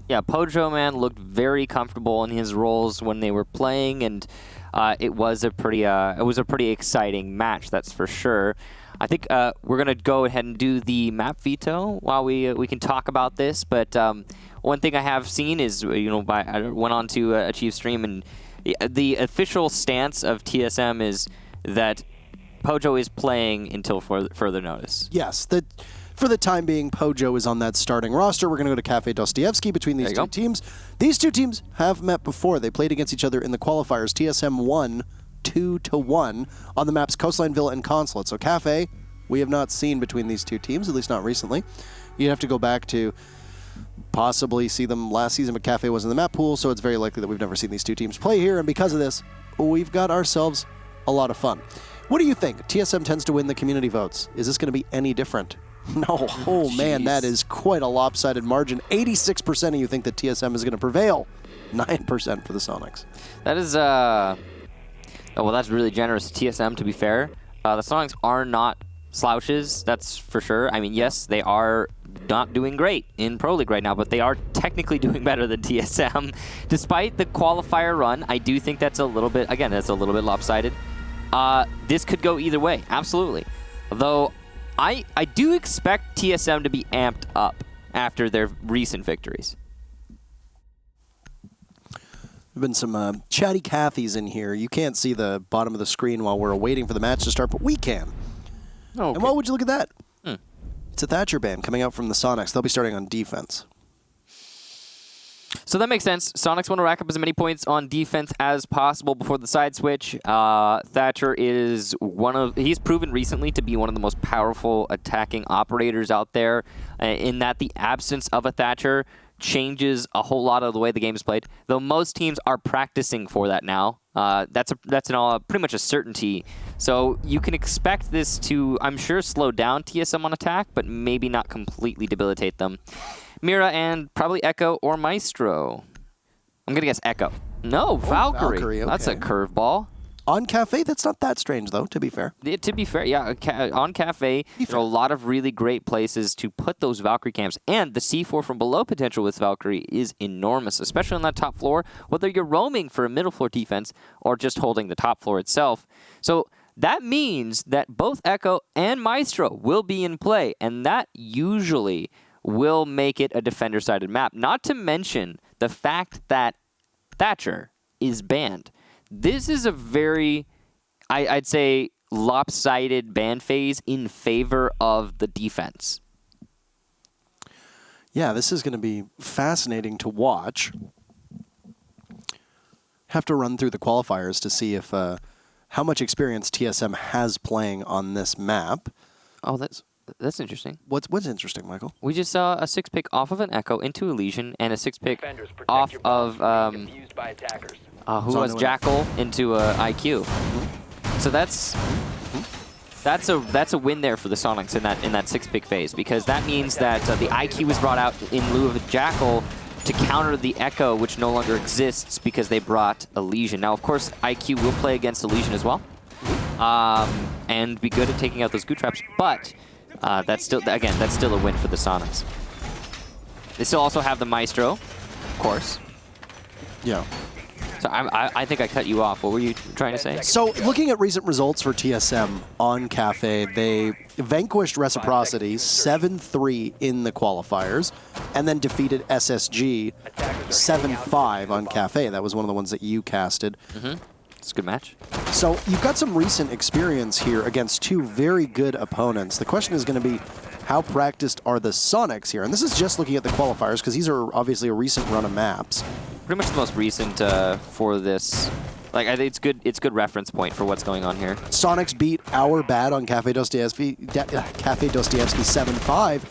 Yeah, Pojo, man, looked very comfortable in his roles when they were playing, and it was a pretty exciting match, that's for sure. I think we're gonna go ahead and do the map veto while we can talk about this. But one thing I have seen is, I went on to Achieve Stream, and the official stance of TSM is that Pojo is playing until further notice. Yes, for the time being, Pojo is on that starting roster. We're going to go to Kafe Dostoevsky between these two teams. These two teams have met before. They played against each other in the qualifiers. TSM won 2-1 on the maps Coastline, Villa, and Consulate. So Kafe, we have not seen between these two teams, at least not recently. You'd have to go back to possibly see them last season, but Kafe was in the map pool, so it's very likely that we've never seen these two teams play here, and because of this, we've got ourselves a lot of fun. What do you think? TSM tends to win the community votes. Is this going to be any different? No. Oh, man, that is quite a lopsided margin. 86% of you think that TSM is going to prevail. 9% for the Soniqs. That is, well, that's really generous to TSM, to be fair. The Soniqs are not slouches, that's for sure. I mean, yes, they are not doing great in Pro League right now, but they are technically doing better than TSM. Despite the qualifier run, I do think that's a little bit, again, that's a little bit lopsided. This could go either way, absolutely. Though, I do expect TSM to be amped up after their recent victories. There have been some chatty Cathys in here. You can't see the bottom of the screen while we're waiting for the match to start, but we can. Okay. And why would you look at that? It's a Thatcher band coming out from the Soniqs. They'll be starting on defense. So that makes sense. Soniqs want to rack up as many points on defense as possible before the side switch. Thatcher is he's proven recently to be one of the most powerful attacking operators out there, in that the absence of a Thatcher changes a whole lot of the way the game is played. Though most teams are practicing for that now. That's pretty much a certainty. So you can expect this to, I'm sure, slow down TSM on attack, but maybe not completely debilitate them. Mira and probably Echo or Maestro. I'm going to guess Echo. No, Valkyrie. Valkyrie, okay. That's a curveball. On Kafe, that's not that strange, though, to be fair. To be fair, yeah. On Kafe, there are a lot of really great places to put those Valkyrie camps. And the C4 from below potential with Valkyrie is enormous, especially on that top floor, whether you're roaming for a middle floor defense or just holding the top floor itself. So that means that both Echo and Maestro will be in play, and that usually will make it a defender-sided map. Not to mention the fact that Thatcher is banned. This is a very, I'd say, lopsided ban phase in favor of the defense. Yeah, this is going to be fascinating to watch. Have to run through the qualifiers to see if how much experience TSM has playing on this map. Oh, that's interesting. What's interesting, Michael? We just saw a 6-pick off of an Echo into Elysian and a 6-pick off of who was Jackal into IQ. So that's a win there for the Soniqs in that 6-pick phase, because that means that the IQ was brought out in lieu of a Jackal to counter the Echo, which no longer exists because they brought Elysian. Now, of course, IQ will play against Elysian as well, and be good at taking out those goo traps, but that's still a win for the Soniqs. They still also have the Maestro, of course. Yeah. So I think I cut you off. What were you trying to say? So looking at recent results for TSM on Kafe, they vanquished Reciprocity 7-3 in the qualifiers, and then defeated SSG 7-5 on Kafe. That was one of the ones that you casted. It's a good match. So you've got some recent experience here against two very good opponents. The question is going to be, how practiced are the Soniqs here? And this is just looking at the qualifiers, because these are obviously a recent run of maps. Pretty much the most recent for this. Like, I think it's good reference point for what's going on here. Soniqs beat our bad on Kafe Dostoevsky 7-5.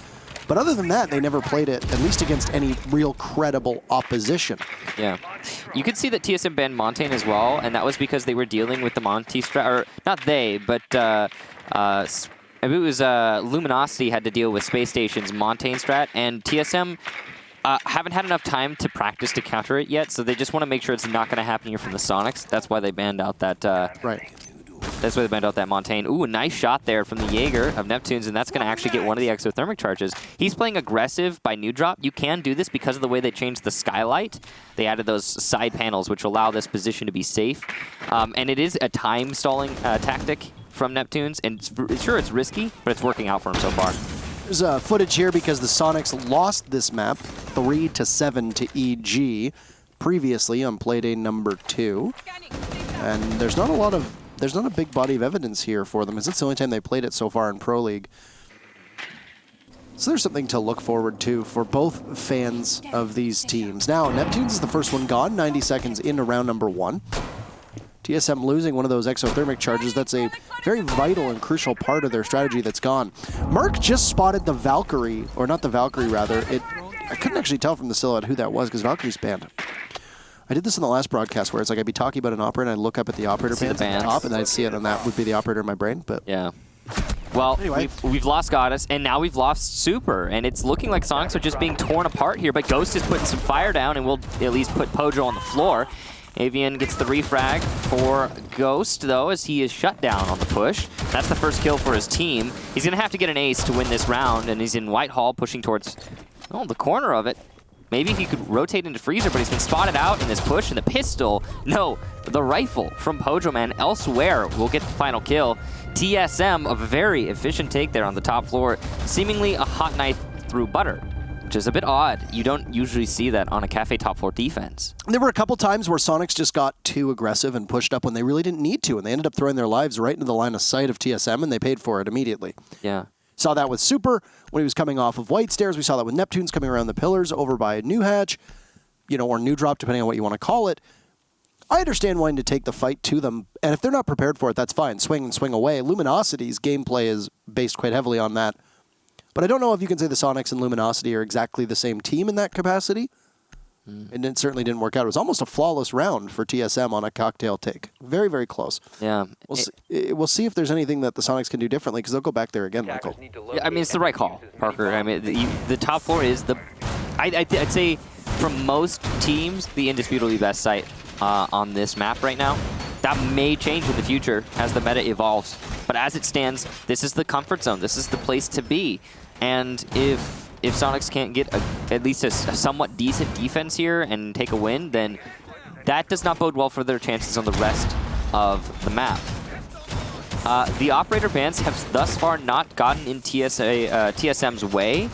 But other than that, they never played it, at least against any real credible opposition. Yeah. You could see that TSM banned Montaigne as well, and that was because they were dealing with the Monty strat, or not they, but it was Luminosity had to deal with Space Station's Montaigne strat, and TSM haven't had enough time to practice to counter it yet, so they just want to make sure it's not going to happen here from the Soniqs. That's why they banned out that That's why they banned out that Montaigne. Ooh, a nice shot there from the Jaeger of Neptunes, and that's going to actually get one of the exothermic charges. He's playing aggressive by new drop. You can do this because of the way they changed the skylight. They added those side panels, which allow this position to be safe. And it is a time stalling tactic from Neptunes, and sure, it's risky, but it's working out for him so far. There's footage here because the Sonics lost this map 3-7 to EG previously on Playday number 2. And there's not a big body of evidence here for them, as it's the only time they played it so far in Pro League. So there's something to look forward to for both fans of these teams. Now, Neptunes is the first one gone, 90 seconds into round number 1. TSM losing one of those exothermic charges. That's a very vital and crucial part of their strategy that's gone. Merc just spotted the Valkyrie, or not the Valkyrie, rather. I couldn't actually tell from the silhouette who that was because Valkyrie's banned. I did this in the last broadcast where it's like I'd be talking about an operator and I'd look up at the operator bands at the top and then I'd see it, and that would be the operator in my brain. But yeah. Well, anyway, we've lost Goddess, and now we've lost Super, and it's looking like Sonics are just being torn apart here, but Ghost is putting some fire down, and we'll at least put Pojo on the floor. Avian gets the refrag for Ghost, though, as he is shut down on the push. That's the first kill for his team. He's going to have to get an ace to win this round, and he's in Whitehall pushing towards the corner of it. Maybe he could rotate into Freezer, but he's been spotted out in this push, and the pistol, no, the rifle from Pojo Man elsewhere will get the final kill. TSM, a very efficient take there on the top floor, seemingly a hot knife through butter, which is a bit odd. You don't usually see that on a Kafe top floor defense. There were a couple times where Sonics just got too aggressive and pushed up when they really didn't need to, and they ended up throwing their lives right into the line of sight of TSM, and they paid for it immediately. Yeah. Saw that with Super when he was coming off of White Stairs. We saw that with Neptunes coming around the pillars over by New Hatch, or New Drop, depending on what you want to call it. I understand wanting to take the fight to them, and if they're not prepared for it, that's fine. Swing and swing away. Luminosity's gameplay is based quite heavily on that. But I don't know if you can say the Sonics and Luminosity are exactly the same team in that capacity. And it certainly didn't work out. It was almost a flawless round for TSM on a cocktail take. Very, very close. Yeah. We'll see if there's anything that the Sonics can do differently, because they'll go back there again, Michael. Yeah, I mean, it's the right call, Parker. I mean, the top floor is I'd say from most teams, the indisputably best site on this map right now. That may change in the future as the meta evolves. But as it stands, this is the comfort zone. This is the place to be. And if Sonics can't get at least a somewhat decent defense here and take a win, then that does not bode well for their chances on the rest of the map. The operator bans have thus far not gotten in TSM's way.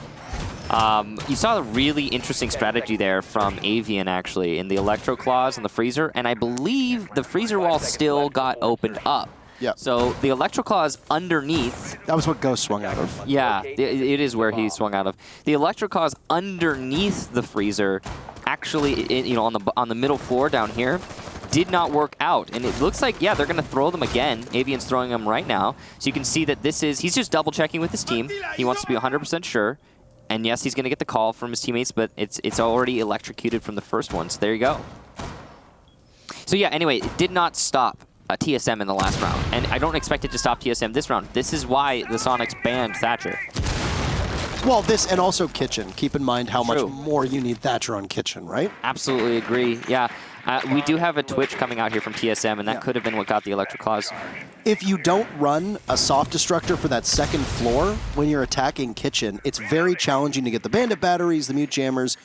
You saw a really interesting strategy there from Avian, actually, in the Electro Claws and the Freezer, and I believe the Freezer wall still got opened up. Yeah. So the Electro Claws underneath. That was what Ghost swung out of. Yeah, it is where he swung out of. The Electro Claws underneath the Freezer, actually, on the middle floor down here, did not work out. And it looks like, yeah, they're going to throw them again. Avian's throwing them right now. So you can see that he's just double checking with his team. He wants to be 100% sure. And yes, he's going to get the call from his teammates, but it's already electrocuted from the first one. So there you go. So yeah, anyway, it did not stop TSM in the last round, and I don't expect it to stop TSM this round. This is why the Sonics banned Thatcher. Well, this and also Kitchen. Keep in mind how much more you need Thatcher on Kitchen, right? Absolutely agree. Yeah, we do have a Twitch coming out here from TSM, and that could have been what got the Electric Claws. If you don't run a soft destructor for that second floor when you're attacking Kitchen, it's very challenging to get the Bandit batteries, the Mute Jammers,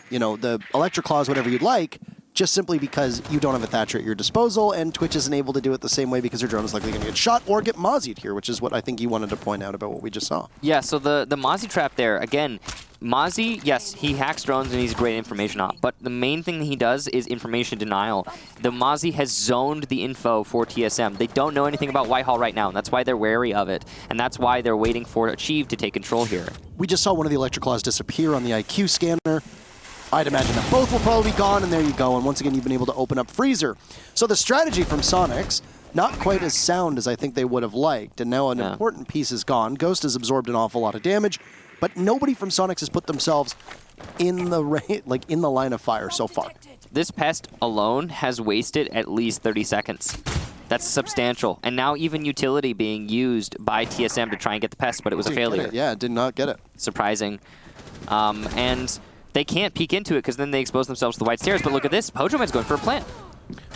the Electric Claws, whatever you'd like, just simply because you don't have a Thatcher at your disposal, and Twitch isn't able to do it the same way because your drone is likely going to get shot or get Mozzie'd here, which is what I think you wanted to point out about what we just saw. Yeah, so the Mozzie trap there, again, Mozzie, yes, he hacks drones and he's a great information op, but the main thing that he does is information denial. The Mozzie has zoned the info for TSM. They don't know anything about Whitehall right now, and that's why they're wary of it, and that's why they're waiting for Achieve to take control here. We just saw one of the Electric Claws disappear on the IQ scanner. I'd imagine that both will probably be gone, and there you go. And once again, you've been able to open up Freezer. So the strategy from Sonics, not quite as sound as I think they would have liked. And now an important piece is gone. Ghost has absorbed an awful lot of damage, but nobody from Sonics has put themselves in the line of fire so far. This pest alone has wasted at least 30 seconds. That's substantial. And now even utility being used by TSM to try and get the pest, but it was a failure. Yeah, did not get it. Surprising. And they can't peek into it because then they expose themselves to the White Stairs. But look at this. Pojo Man's going for a plant.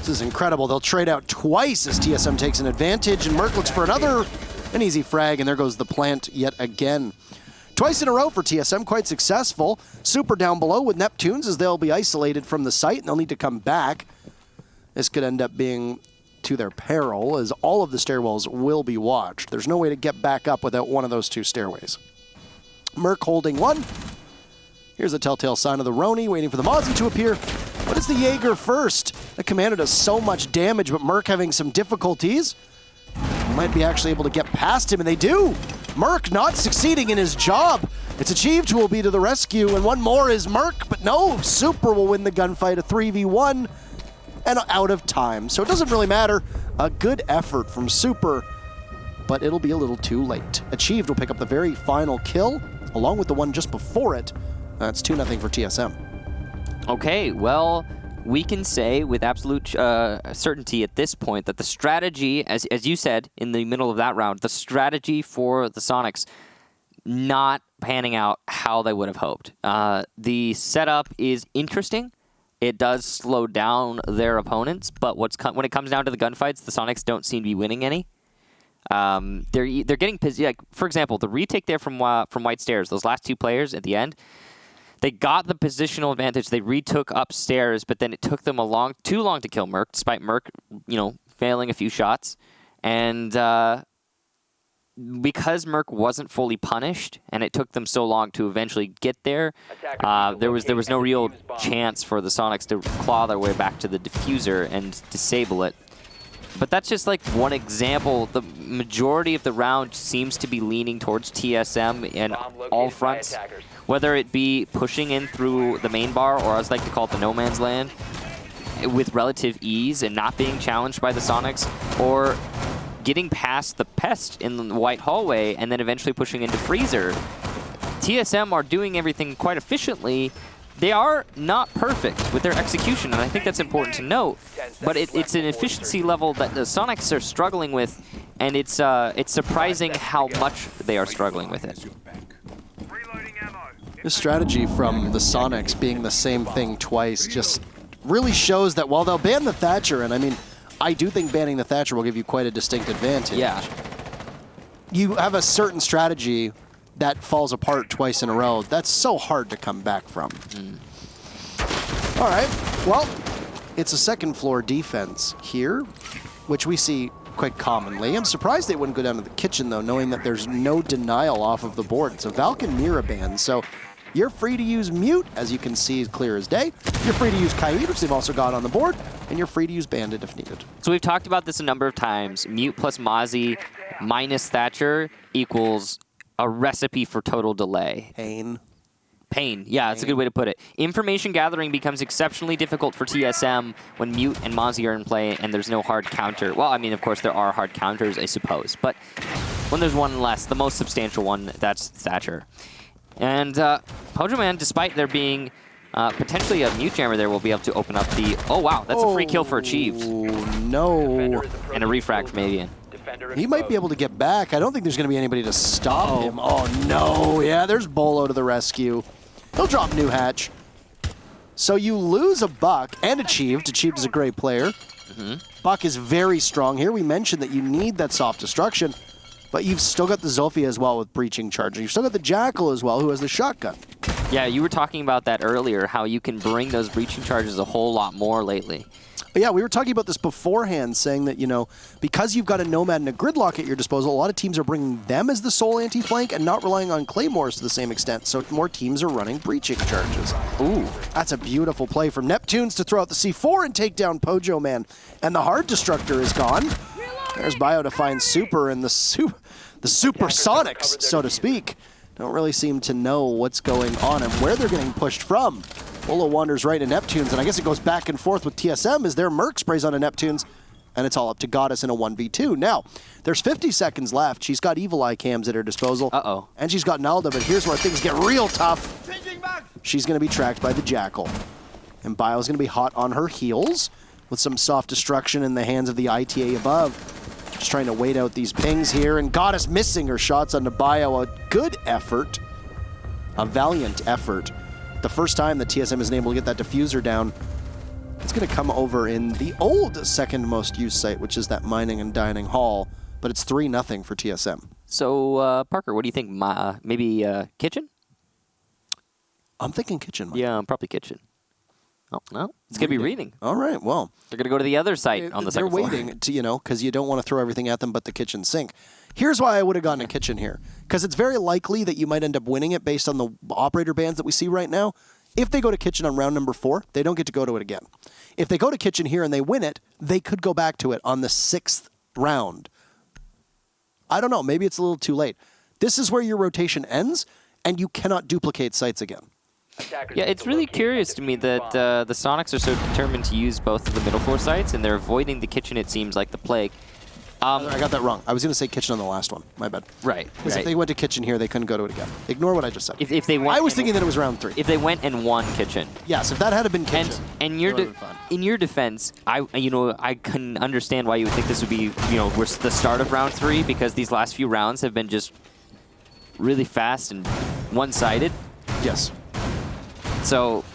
This is incredible. They'll trade out twice as TSM takes an advantage, and Merc looks for an easy frag, and there goes the plant yet again. Twice in a row for TSM, quite successful. Super down below with Neptunes as they'll be isolated from the site, and they'll need to come back. This could end up being to their peril, as all of the stairwells will be watched. There's no way to get back up without one of those two stairways. Merc holding one. Here's a telltale sign of the Roni, waiting for the Mozzie to appear. But it's the Jaeger first. The Commander does so much damage, but Merc having some difficulties. Might be actually able to get past him, and they do. Merc not succeeding in his job. It's Achieved who will be to the rescue, and one more is Merc, but no, Super will win the gunfight, a 3v1, and out of time. So it doesn't really matter. A good effort from Super, but it'll be a little too late. Achieved will pick up the very final kill, along with the one just before it. That's 2-0 for TSM. Okay, well, we can say with absolute certainty at this point that the strategy, as you said in the middle of that round, the strategy for the Soniqs not panning out how they would have hoped. The setup is interesting. It does slow down their opponents, but when it comes down to the gunfights, the Soniqs don't seem to be winning any. They're getting busy. Like, for example, the retake there from White Stairs, those last two players at the end, they got the positional advantage. They retook upstairs, but then it took them too long to kill Merc, despite Merc, failing a few shots. And because Merc wasn't fully punished, and it took them so long to eventually get there, there was no real chance for the Soniqs to claw their way back to the diffuser and disable it. But that's just like one example. The majority of the round seems to be leaning towards TSM in all fronts, whether it be pushing in through the main bar, or as I like to call it, the no man's land, with relative ease and not being challenged by the Soniqs, or getting past the pest in the white hallway and then eventually pushing into freezer. TSM are doing everything quite efficiently. They are not perfect with their execution, and I think that's important to note. But it's an efficiency level that the Soniqs are struggling with, and it's surprising how much they are struggling with it. This strategy from the Soniqs being the same thing twice just really shows that while they'll ban the Thatcher, and I mean, I do think banning the Thatcher will give you quite a distinct advantage. Yeah. You have a certain strategy that falls apart twice in a row. That's so hard to come back from. All right, well, it's a second floor defense here, which we see quite commonly. I'm surprised they wouldn't go down to the kitchen, though, knowing that there's no denial off of the board. It's a Valken Mira ban, so you're free to use Mute, as you can see, clear as day. You're free to use Kaid, which they've also got on the board, and you're free to use Bandit if needed. So we've talked about this a number of times. Mute plus Mozzie minus Thatcher equals a recipe for total delay. Pain. Yeah, that's a good way to put it. Information gathering becomes exceptionally difficult for TSM when Mute and Mozzie are in play and there's no hard counter. Well, I mean, of course, there are hard counters, I suppose. But when there's one less, the most substantial one, that's Thatcher. And Pojoman, despite there being potentially a Mute Jammer there, will be able to open up the... Oh, wow, that's a free kill for Achieved. No. And a refrag from Avian. He might be able to get back. I don't think there's going to be anybody to stop him. Oh, no. Yeah, there's Bolo to the rescue. He'll drop New Hatch. So you lose a Buck and Achieved. Achieved is a great player. Buck is very strong here. We mentioned that you need that soft destruction, but you've still got the Zofia as well with Breaching Charge. You've still got the Jackal as well, who has the shotgun. Yeah, you were talking about that earlier, how you can bring those Breaching Charges a whole lot more lately. Yeah, we were talking about this beforehand, saying that, because you've got a Nomad and a Gridlock at your disposal, a lot of teams are bringing them as the sole anti-flank and not relying on Claymores to the same extent, so more teams are running Breaching Charges. Ooh, that's a beautiful play from Neptunes to throw out the C4 and take down Pojoman. And the Hard Destructor is gone. There's Bio to find Super, and the Super Soniqs, so to speak, don't really seem to know what's going on and where they're getting pushed from. Bolo wanders right into Neptunes, and I guess it goes back and forth with TSM as their Merc sprays onto Neptunes, and it's all up to Goddess in a 1v2. Now, there's 50 seconds left. She's got Evil Eye cams at her disposal. Uh-oh. And she's got Nalda, but here's where things get real tough. She's going to be tracked by the Jackal. And Bio's going to be hot on her heels with some soft destruction in the hands of the ITA above. Just trying to wait out these pings here, and Goddess missing her shots onto Bio. A good effort. A valiant effort. The first time that TSM isn't able to get that diffuser down. It's going to come over in the old second most used site, which is that mining and dining hall, but it's 3-0 for TSM. So, Parker, what do you think? Maybe kitchen? I'm thinking kitchen. Mike. Yeah, probably kitchen. Oh, no. It's going to be reading. All right, well. They're going to go to the other site on the second floor. They're waiting, because you don't want to throw everything at them but the kitchen sink. Here's why I would have gone to kitchen here. Because it's very likely that you might end up winning it based on the operator bands that we see right now. If they go to kitchen on round number 4, they don't get to go to it again. If they go to kitchen here and they win it, they could go back to it on the 6th round. I don't know. Maybe it's a little too late. This is where your rotation ends, and you cannot duplicate sites again. Yeah, it's really curious to me that the Soniqs are so determined to use both of the middle floor sites, and they're avoiding the kitchen, it seems, like the plague. I got that wrong. I was going to say kitchen on the last one. My bad. Right. Because if they went to kitchen here, they couldn't go to it again. Ignore what I just said. If they went I was thinking that it was round 3. If they went and won kitchen. Yes, if that had been kitchen. And in your defense, I can understand why you would think this would be, we're the start of round 3, because these last few rounds have been just really fast and one-sided. Yes. So,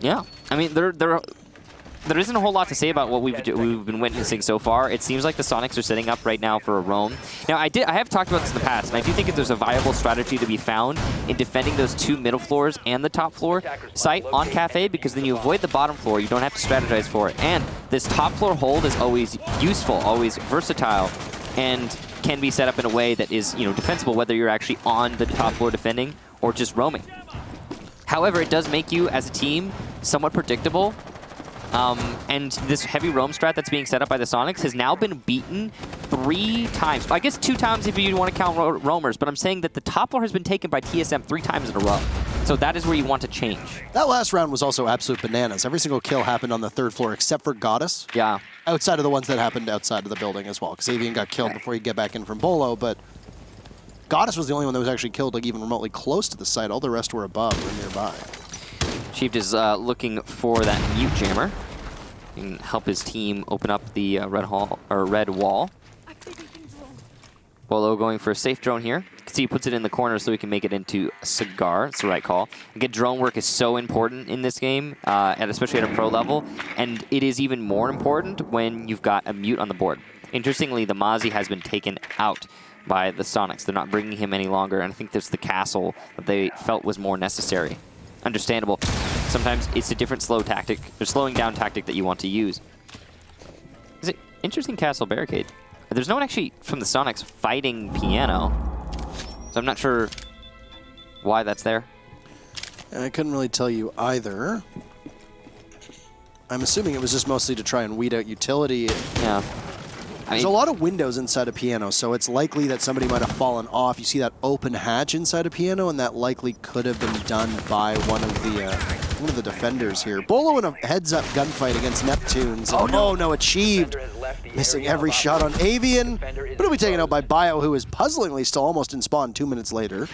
yeah. I mean, there isn't a whole lot to say about what we've been witnessing so far. It seems like the Soniqs are setting up right now for a roam. Now, I have talked about this in the past, and I do think that there's a viable strategy to be found in defending those 2 middle floors and the top floor site on Kafe, because then you avoid the bottom floor. You don't have to strategize for it. And this top floor hold is always useful, always versatile, and can be set up in a way that is, defensible, whether you're actually on the top floor defending or just roaming. However, it does make you, as a team, somewhat predictable. And this heavy roam strat that's being set up by the Soniqs has now been beaten 3 times. I guess 2 times if you want to count roamers, but I'm saying that the top floor has been taken by TSM 3 times in a row. So that is where you want to change. That last round was also absolute bananas. Every single kill happened on the 3rd floor except for Goddess. Yeah. Outside of the ones that happened outside of the building as well, because Avian got killed before he get back in from Bolo, but Goddess was the only one that was actually killed even remotely close to the site. All the rest were above or nearby. Chief is looking for that mute jammer. He can help his team open up the red wall. Bolo going for a safe drone here. You can see he puts it in the corner so he can make it into a cigar. It's the right call. Again, drone work is so important in this game, and especially at a pro level. And it is even more important when you've got a mute on the board. Interestingly, the Mozzie has been taken out by the Soniqs. They're not bringing him any longer, and I think there's the castle that they felt was more necessary. Understandable. Sometimes it's a different slowing down tactic that you want to use. Is it interesting castle barricade? There's no one actually from the Soniqs fighting Piano, so I'm not sure why that's there. I couldn't really tell you either. I'm assuming it was just mostly to try and weed out utility. Yeah. There's a lot of windows inside a Piano, so it's likely that somebody might have fallen off. You see that open hatch inside a Piano, and that likely could have been done by one of the defenders here. Bolo in a heads-up gunfight against Neptunes. Oh no, achieved. Missing every shot on Avian, but it'll be taken out by Bio, who is puzzlingly still almost in spawn 2 minutes later.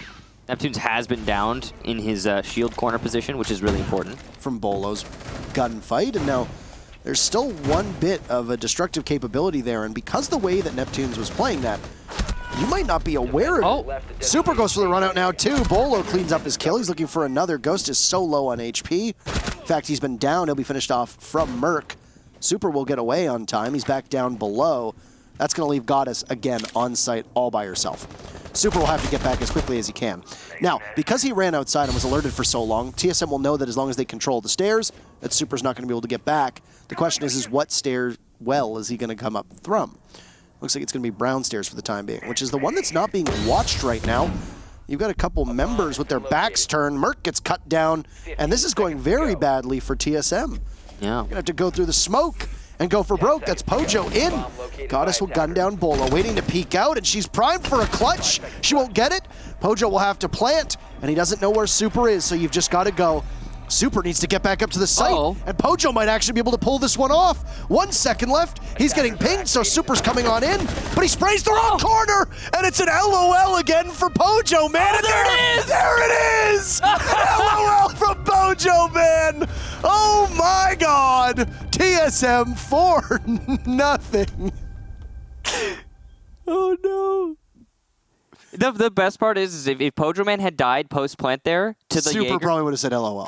Neptunes has been downed in his shield corner position, which is really important. From Bolo's gunfight, and now there's still 1 bit of a destructive capability there, and because the way that Neptunes was playing that, you might not be aware of it. Super goes for the run out now too. Bolo cleans up his kill. He's looking for another. Ghost is so low on HP. In fact, he's been down. He'll be finished off from Merc. Super will get away on time. He's back down below. That's going to leave Goddess again on site all by herself. Super will have to get back as quickly as he can. Now, because he ran outside and was alerted for so long, TSM will know that as long as they control the stairs, that Super's not going to be able to get back. The question is what stair well is he going to come up from? Looks like it's going to be brown stairs for the time being, which is the one that's not being watched right now. You've got a couple members with their backs turned. Merc gets cut down, and this is going very badly for TSM. Yeah. Going to have to go through the smoke and go for broke. That's Pojo in. Goddess will gun down Bolo, waiting to peek out, and she's primed for a clutch. She won't get it. Pojo will have to plant, and he doesn't know where Super is, so you've just got to go. Super needs to get back up to the site, and Pojo might actually be able to pull this one off. 1 second left. He's getting pinged, so Super's coming on in, but he sprays the wrong corner, and it's an LOL again for Pojo, man. Oh, there it is! There it is! LOL from Pojo, man! Oh my God! TSM 4-0. Oh no. The best part is if Pojo Man had died post plant there to the Super Jaeger, probably would have said LOL.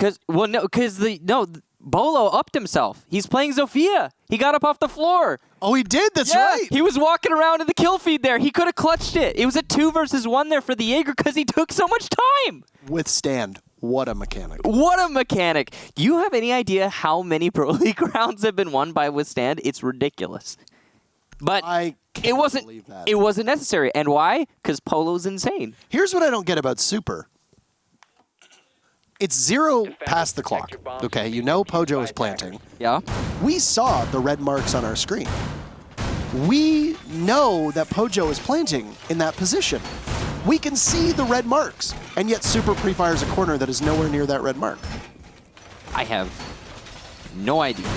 Bolo upped himself. He's playing Zofia. He got up off the floor. Oh, he did? That's right. He was walking around in the kill feed there. He could have clutched it. It was a 2 versus 1 there for the Jaeger because he took so much time. Withstand. What a mechanic. What a mechanic. Do you have any idea how many Pro League rounds have been won by Withstand? It's ridiculous. But it wasn't necessary. And why? Because Polo's insane. Here's what I don't get about Super. It's 0 past the clock. Okay, you know Pojo is planting. Yeah. We saw the red marks on our screen. We know that Pojo is planting in that position. We can see the red marks, and yet Super pre-fires a corner that is nowhere near that red mark. I have no idea.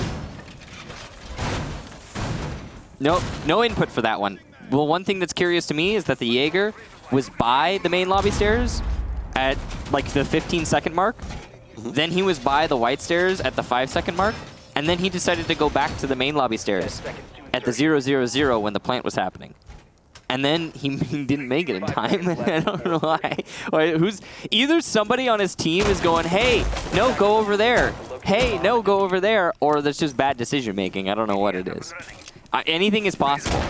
Nope, no input for that one. Well, one thing that's curious to me is that the Jaeger was by the main lobby stairs at like the 15-second mark. Then he was by the white stairs at the 5-second mark. And then he decided to go back to the main lobby stairs at the 0-0-0 when the plant was happening. And then he didn't make it in time. I don't know why. Either somebody on his team is going, hey, no, go over there. Hey, no, go over there. Or there's just bad decision making. I don't know what it is. Anything is possible.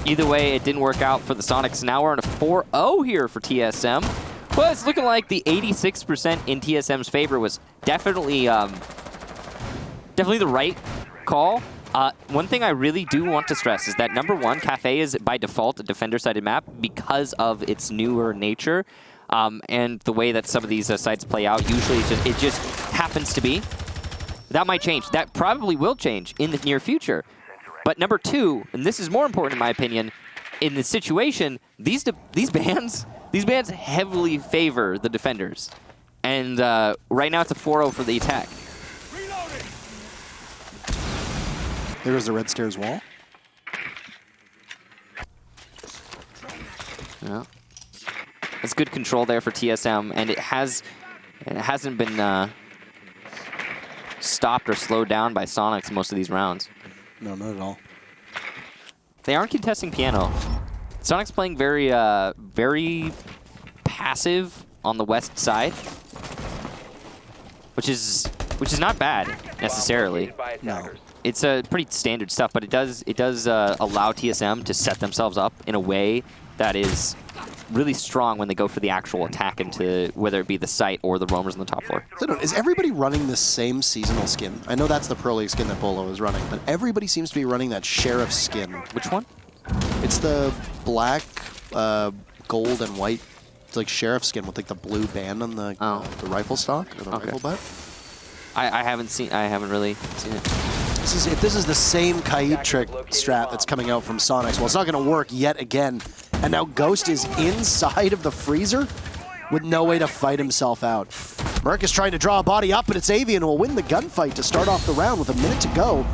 Either way, it didn't work out for the Soniqs. Now we're on a 4-0 here for TSM. Well, it's looking like the 86% in TSM's favor was definitely the right call. One thing I really do want to stress is that number 1, Kafe is by default a defender-sided map because of its newer nature and the way that some of these sites play out. Usually it just happens to be. That might change. That probably will change in the near future. But number 2, and this is more important in my opinion, in this situation, these bans heavily favor the defenders. And right now it's a 4-0 for the attack. There goes the red stairs wall. Yeah. That's good control there for TSM, and it hasn't been stopped or slowed down by Soniqs most of these rounds. No, not at all. They aren't contesting piano. Soniqs playing very very passive on the west side, which is not bad necessarily. No. It's pretty standard stuff, but it does allow TSM to set themselves up in a way that is really strong when they go for the actual attack into whether it be the site or the roamers on the top floor. Is everybody running the same seasonal skin? I know that's the Pro League skin that Bolo is running, but everybody seems to be running that Sheriff skin. Which one? It's the black, gold, and white. It's like Sheriff skin with like the blue band on the rifle stock or the rifle butt. I haven't really seen it. This is the same Kaid trick strat that's coming out from Soniqs. Well, it's not going to work yet again. And now Ghost is inside of the freezer with no way to fight himself out. Merc is trying to draw a body up, but it's Avian who will win the gunfight to start off the round with a minute to go.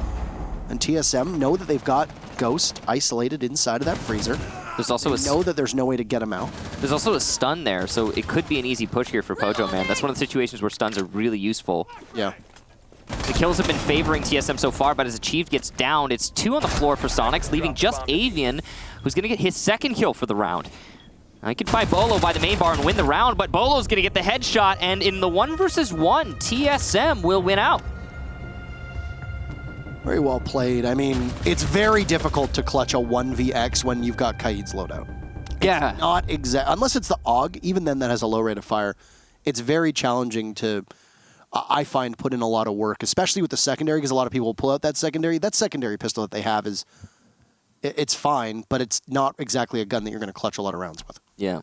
And TSM know that they've got Ghost isolated inside of that freezer. There's also know that there's no way to get him out. There's also a stun there, so it could be an easy push here for Pojo, man. That's one of the situations where stuns are really useful. Yeah. The kills have been favoring TSM so far, but as Achieved gets downed, it's 2 on the floor for Soniqs, leaving just Avian, who's going to get his 2nd kill for the round. Now, he can fight Bolo by the main bar and win the round, but Bolo's going to get the headshot, and in the 1 versus 1, TSM will win out. Very well played. I mean, it's very difficult to clutch a 1vx when you've got Kaid's loadout. Yeah. It's not exact, unless it's the AUG, even then that has a low rate of fire. It's very challenging to, I find, put in a lot of work, especially with the secondary, because a lot of people will pull out that secondary. That secondary pistol that they have is, it's fine, but it's not exactly a gun that you're going to clutch a lot of rounds with. Yeah.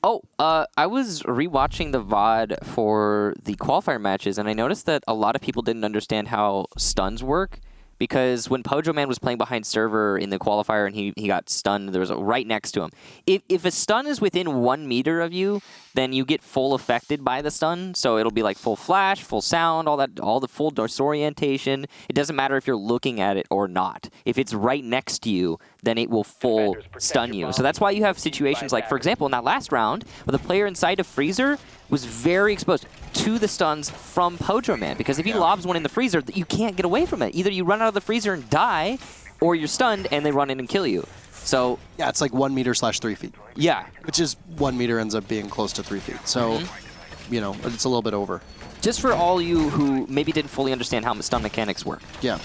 Oh, I was rewatching the VOD for the qualifier matches, and I noticed that a lot of people didn't understand how stuns work. Because when Pojo Man was playing behind server in the qualifier and he got stunned, there was right next to him. If a stun is within 1 meter of you, then you get full affected by the stun. So it'll be like full flash, full sound, all the full disorientation. It doesn't matter if you're looking at it or not. If it's right next to you, then it will full stun you. So that's why you have situations like, for example, in that last round, where the player inside of freezer was very exposed to the stuns from Pojo Man, because if he lobs one in the freezer, you can't get away from it. Either you run out of the freezer and die, or you're stunned and they run in and kill you. So yeah, it's like 1 meter / 3 feet. Yeah. Which is 1 meter ends up being close to 3 feet. So, you know, it's a little bit over. just for all you who maybe didn't fully understand how stun mechanics work. Yeah.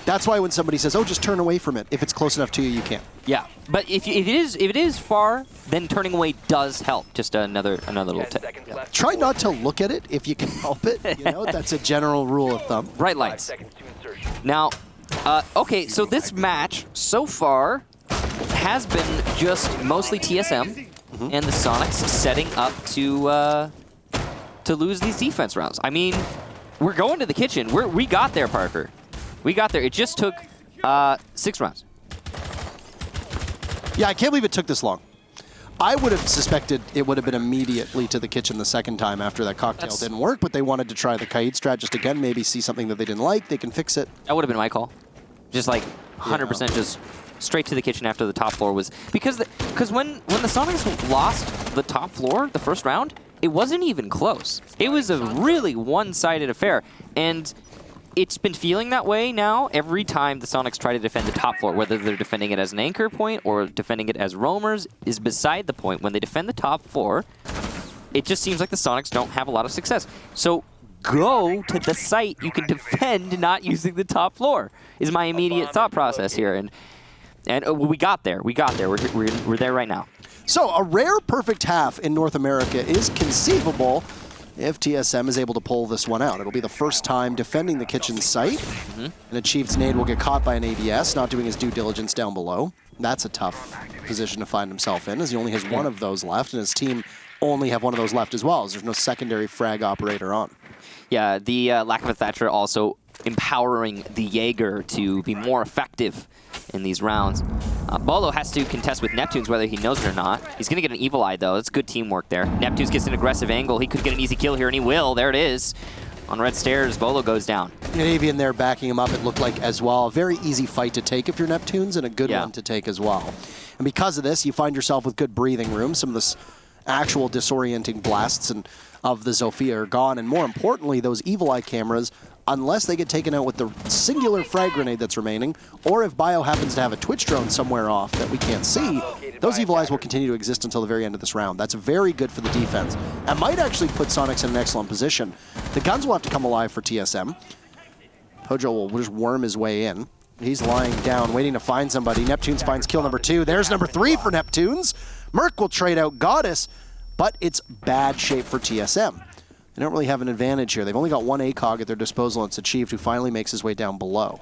That's why when somebody says, oh, just turn away from it, if it's close enough to you, you can't. Yeah, but if it is far, then turning away does help. Just another little tip. Yeah. Try not to look at it if you can help it. You know, that's a general rule of thumb. Bright lights. Now, okay, so this match so far has been just mostly TSM and the Sonics setting up to lose these defense rounds. I mean, we're going to the kitchen. We got there, Parker. We got there. It just took 6 rounds. Yeah, I can't believe it took this long. I would have suspected it would have been immediately to the kitchen the second time after that cocktail didn't work, but they wanted to try the Kaid strat just again, maybe see something that they didn't like. They can fix it. That would have been my call. Just like 100% just straight to the kitchen after the top floor was... Because when the Sonics lost the top floor the first round, it wasn't even close. It was a really one-sided affair. And it's been feeling that way now every time the Sonics try to defend the top floor. Whether they're defending it as an anchor point or defending it as roamers is beside the point. When they defend the top floor, it just seems like the Sonics don't have a lot of success. So go to the site you can defend not using the top floor is my immediate thought process here. And we got there. We got there. We're there right now. So a rare perfect half in North America is conceivable if TSM is able to pull this one out. It'll be the first time defending the kitchen site. An achieved nade will get caught by an ABS, not doing his due diligence down below. That's a tough position to find himself in, as he only has one of those left, and his team only have one of those left as well, as there's no secondary frag operator on. Yeah, the lack of a Thatcher also empowering the Jaeger to be more effective in these rounds. Bolo has to contest with Neptunes whether he knows it or not. He's going to get an Evil Eye, though. It's good teamwork there. Neptunes gets an aggressive angle. He could get an easy kill here, and he will. There it is. On red stairs, Bolo goes down. And Avian there backing him up, it looked like as well. A very easy fight to take if you're Neptunes, and a good one to take as well. And because of this, you find yourself with good breathing room. Some of the actual disorienting blasts of the Zofia are gone. And more importantly, those Evil Eye cameras, unless they get taken out with the singular frag grenade that's remaining, or if Bio happens to have a Twitch drone somewhere off that we can't see, those Evil Eyes will continue to exist until the very end of this round. That's very good for the defense, and might actually put Sonics in an excellent position. The guns will have to come alive for TSM. Pojo will just worm his way in. He's lying down, waiting to find somebody. Neptunes finds kill number 2. There's number 3 for Neptunes. Merc will trade out Goddess, but it's bad shape for TSM. They don't really have an advantage here. They've only got one ACOG at their disposal, and it's Achieved, who finally makes his way down below.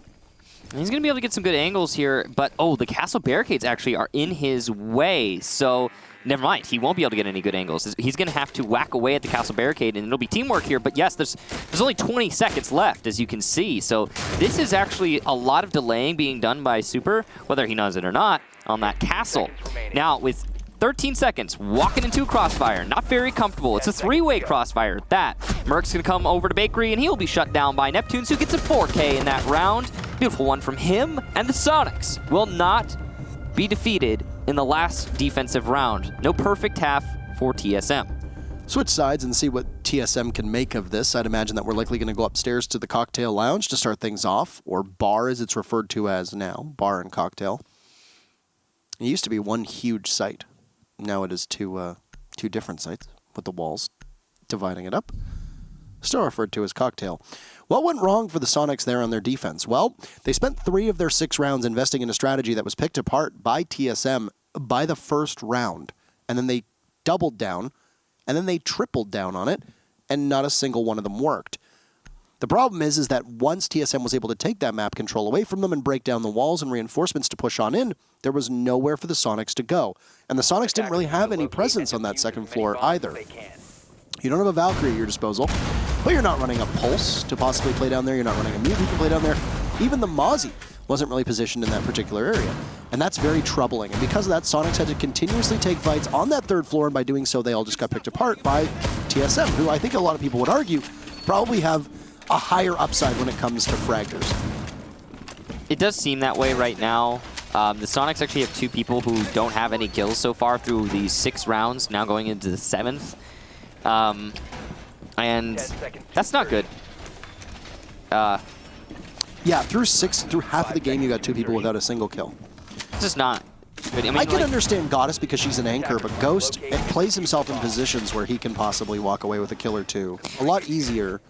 He's going to be able to get some good angles here, but, oh, the castle barricades actually are in his way, so never mind. He won't be able to get any good angles. He's going to have to whack away at the castle barricade, and it'll be teamwork here, but yes, there's only 20 seconds left, as you can see, so this is actually a lot of delaying being done by Super, whether he knows it or not, on that castle. Now, with 13 seconds, walking into a crossfire. Not very comfortable. It's a 3-way crossfire at that. Merc's going to come over to Bakery, and he'll be shut down by Neptunes, who gets a 4K in that round. Beautiful one from him, and the Sonics will not be defeated in the last defensive round. No perfect half for TSM. Switch sides and see what TSM can make of this. I'd imagine that we're likely going to go upstairs to the Cocktail Lounge to start things off, or Bar as it's referred to as now, Bar and Cocktail. It used to be one huge site. Now it is two different sites with the walls dividing it up. Still referred to as Cocktail. What went wrong for the Sonics there on their defense? Well, they spent 3 of their 6 rounds investing in a strategy that was picked apart by TSM by the first round. And then they doubled down, and then they tripled down on it, and not a single one of them worked. The problem is that once TSM was able to take that map control away from them and break down the walls and reinforcements to push on in, there was nowhere for the Sonics to go. And the Sonics didn't really have any presence on that second floor either. You don't have a Valkyrie at your disposal, but you're not running a Pulse to possibly play down there. You're not running a Mute who can play down there. Even the Mozzie wasn't really positioned in that particular area. And that's very troubling. And because of that, Sonics had to continuously take fights on that third floor, and by doing so, they all just got picked apart by TSM, who I think a lot of people would argue probably have a higher upside when it comes to fragtors. It does seem that way right now. The Sonics actually have 2 people who don't have any kills so far through these 6 rounds, now going into the 7th. And that's not good. Yeah, through half of the game, you got 2 people without a single kill. It's just not. But, I mean, I can understand Goddess because she's an anchor, but Ghost plays himself in positions where he can possibly walk away with a kill or two. A lot easier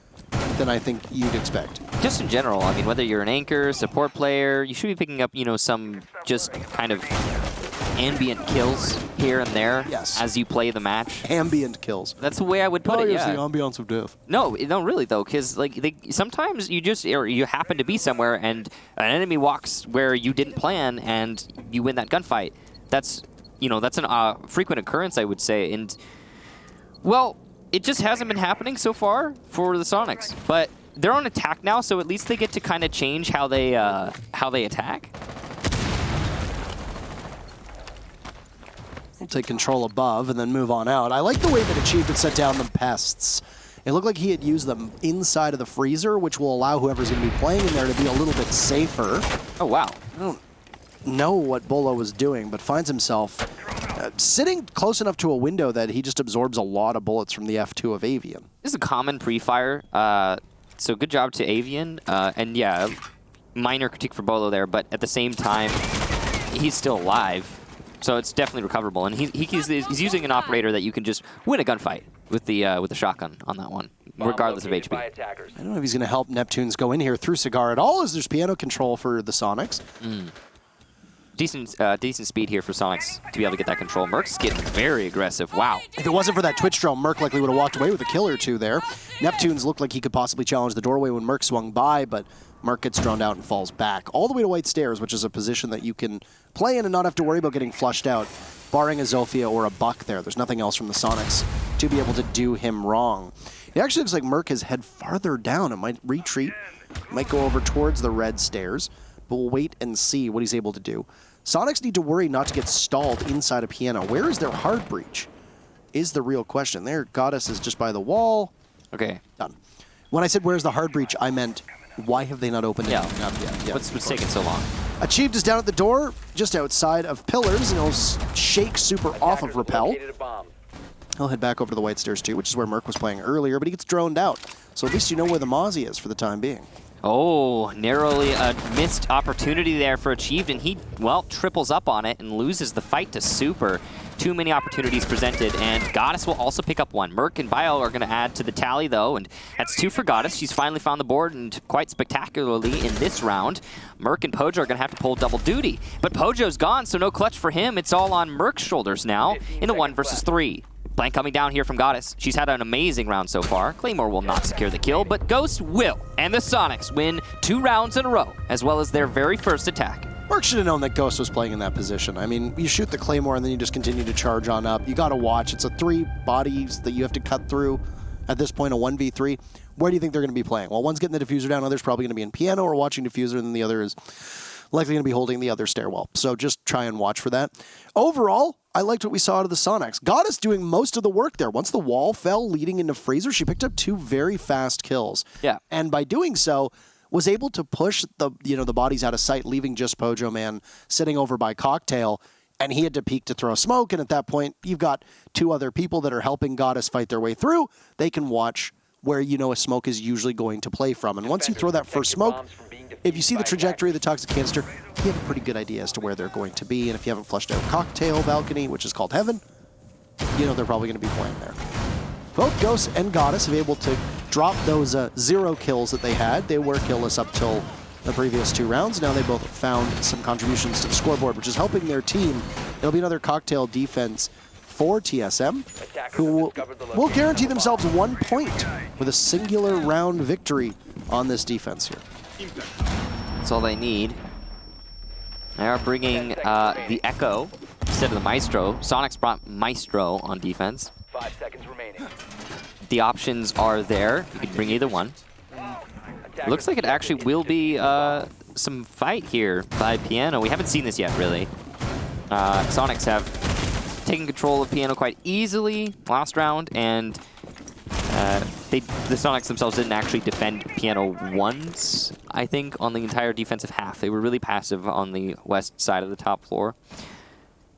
than I think you'd expect. Just in general, I mean, whether you're an anchor, support player, you should be picking up, you know, some just kind of ambient kills here and there as you play the match. Ambient kills. That's the way I would put it, yeah. the ambiance of death. No, really though, because like sometimes you just or you happen to be somewhere and an enemy walks where you didn't plan and you win that gunfight. That's that's an frequent occurrence, I would say, and well, it just hasn't been happening so far for the Soniqs. But they're on attack now, so at least they get to kind of change how they attack. Take control above and then move on out. I like the way that Achieved had set down the pests. It looked like he had used them inside of the freezer, which will allow whoever's going to be playing in there to be a little bit safer. Oh, wow. I don't know what Bolo was doing, but finds himself sitting close enough to a window that he just absorbs a lot of bullets from the F2 of Avian. This is a common pre-fire, so good job to Avian. And yeah, minor critique for Bolo there, but at the same time, he's still alive. So it's definitely recoverable, and he's using an operator that you can just win a gunfight with the shotgun on that one, regardless of HP. I don't know if he's going to help Neptunes go in here through Cigar at all, as there's piano control for the Soniqs. Decent speed here for Soniqs to be able to get that control. Merc's getting very aggressive. Wow. If it wasn't for that Twitch drill, Merc likely would have walked away with a kill or two there. Neptunes looked like he could possibly challenge the doorway when Merc swung by, but Merc gets droned out and falls back. All the way to White Stairs, which is a position that you can play in and not have to worry about getting flushed out, barring a Zofia or a Buck there. There's nothing else from the Soniqs to be able to do him wrong. It actually looks like Merc has head farther down. It might retreat, might go over towards the red stairs, but we'll wait and see what he's able to do. Soniqs need to worry not to get stalled inside a piano. Where is their hard breach is the real question. There, Goddess is just by the wall. Okay. Done. When I said where's the hard breach, I meant why have they not opened it up yet? Yeah, what's taking so long? Achieved is down at the door, just outside of pillars, and he'll shake super off of Repel. He'll head back over to the White Stairs too, which is where Merc was playing earlier, but he gets droned out. So at least you know where the Mozzie is for the time being. Oh, narrowly a missed opportunity there for Achieved, and he, well, triples up on it and loses the fight to Super. Too many opportunities presented, and Goddess will also pick up one. Merc and Bio are going to add to the tally, though, and that's 2 for Goddess. She's finally found the board, and quite spectacularly in this round. Merc and Pojo are going to have to pull double duty, but Pojo's gone, so no clutch for him. It's all on Merc's shoulders now in a 1 versus 3. Blank coming down here from Goddess. She's had an amazing round so far. Claymore will not secure the kill, but Ghost will. And the Soniqs win 2 rounds in a row, as well as their very first attack. Merc should have known that Ghost was playing in that position. I mean, you shoot the Claymore and then you just continue to charge on up. You got to watch. It's a 3 bodies that you have to cut through. At this point, a 1v3. Where do you think they're going to be playing? Well, one's getting the diffuser down, other's probably going to be in piano or watching diffuser, and then the other is likely going to be holding the other stairwell. So just try and watch for that. Overall, I liked what we saw out of the Soniqs. Goddess doing most of the work there. Once the wall fell leading into Freezer, she picked up 2 very fast kills. Yeah. And by doing so, was able to push the bodies out of sight, leaving just Pojo Man sitting over by Cocktail, and he had to peek to throw smoke, and at that point, you've got 2 other people that are helping Goddess fight their way through. They can watch where a smoke is usually going to play from. And once you throw that first smoke, if you see the trajectory of the toxic canister, you have a pretty good idea as to where they're going to be. And if you haven't flushed out Cocktail Balcony, which is called Heaven, they're probably going to be playing there. Both Ghost and Goddess have been able to drop those 0 kills that they had. They were killless up till the previous 2 rounds. Now they both found some contributions to the scoreboard, which is helping their team. It'll be another Cocktail defense for TSM, who will guarantee themselves 1 point with a singular round victory on this defense here. That's all they need. They are bringing the Echo instead of the Maestro. Soniqs brought Maestro on defense. 5 seconds remaining. The options are there. You can bring either one. Looks like it actually will be some fight here by Piano. We haven't seen this yet, really. Soniqs have taken control of Piano quite easily last round, and the Soniqs themselves didn't actually defend Piano once, I think, on the entire defensive half. They were really passive on the west side of the top floor.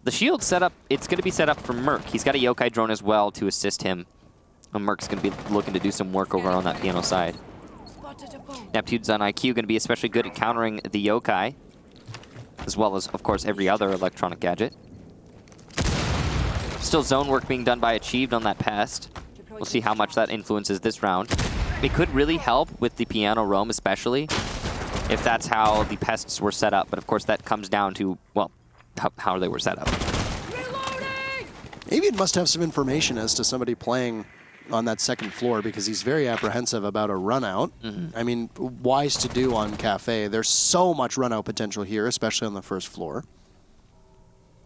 The shield setup, it's going to be set up for Merc. He's got a Yokai drone as well to assist him. And Merc's going to be looking to do some work over on that Piano side. Neptune's on IQ, going to be especially good at countering the Yokai. as well as, of course, every other electronic gadget. Still zone work being done by Achieved on that pest. We'll see how much that influences this round. It could really help with the piano roam, especially if that's how the pests were set up. But of course, that comes down to, well, how they were set up. Avian must have some information as to somebody playing on that second floor, because he's very apprehensive about a run out. I mean, wise to do on Kafe. There's so much run out potential here, especially on the first floor.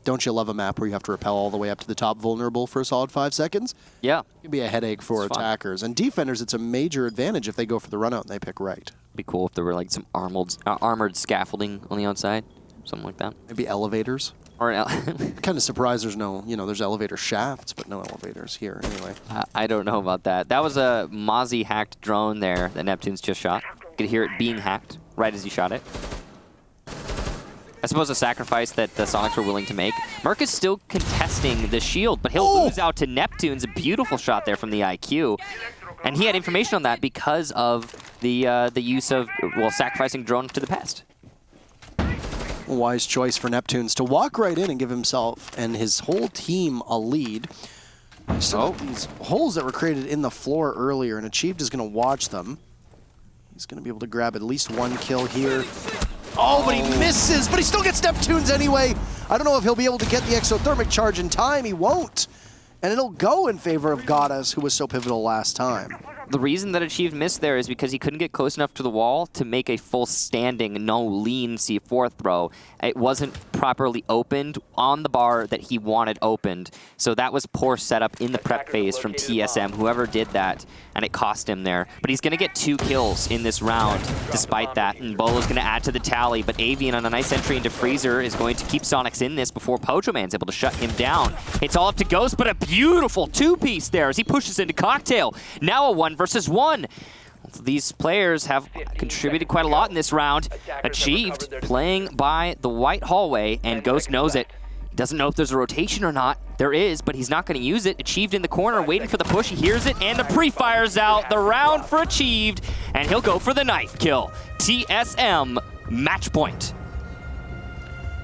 Don't you love a map where you have to rappel all the way up to the top vulnerable for a solid 5 seconds? Yeah. It can be a headache for attackers. And defenders, it's a major advantage if they go for the run out and they pick right. Be cool if there were like some armored scaffolding on the outside, something like that. Maybe elevators. Or kind of surprised there's no, there's elevator shafts, but no elevators here anyway. I don't know about that. That was a Mozzie hacked drone there that Neptune's just shot. You could hear it being hacked right as he shot it. I suppose a sacrifice that the Sonics were willing to make. Merc is still contesting the shield, but he'll lose out to Neptune's beautiful shot there from the IQ. And he had information on that because of the use of, well, sacrificing drone to the pest. A wise choice for Neptunes to walk right in and give himself and his whole team a lead. So these holes that were created in the floor earlier, and Achieved is going to watch them. He's going to be able to grab at least one kill here. Oh, but he misses, but he still gets Neptunes anyway. I don't know if he'll be able to get the exothermic charge in time. He won't. And it'll go in favor of Goddess, who was so pivotal last time. The reason that Achieved missed there is because he couldn't get close enough to the wall to make a full standing, no lean C4 throw. It wasn't properly opened on the bar that he wanted opened. So that was poor setup in the prep phase from TSM, whoever did that, and it cost him there. But he's going to get 2 kills in this round despite that, and Bolo's going to add to the tally. But Avian on a nice entry into Freezer is going to keep Sonics in this before Pojoman's able to shut him down. It's all up to Ghost, but a beautiful 2-piece there as he pushes into Cocktail. Now a 1-versus-1. These players have contributed quite a lot in this round. Achieved playing by the white hallway, and Ghost knows it. He doesn't know if there's a rotation or not. There is, but he's not going to use it. Achieved in the corner, waiting for the push. He hears it, and the pre-fire's out. The round for Achieved, and he'll go for the knife kill. TSM, match point.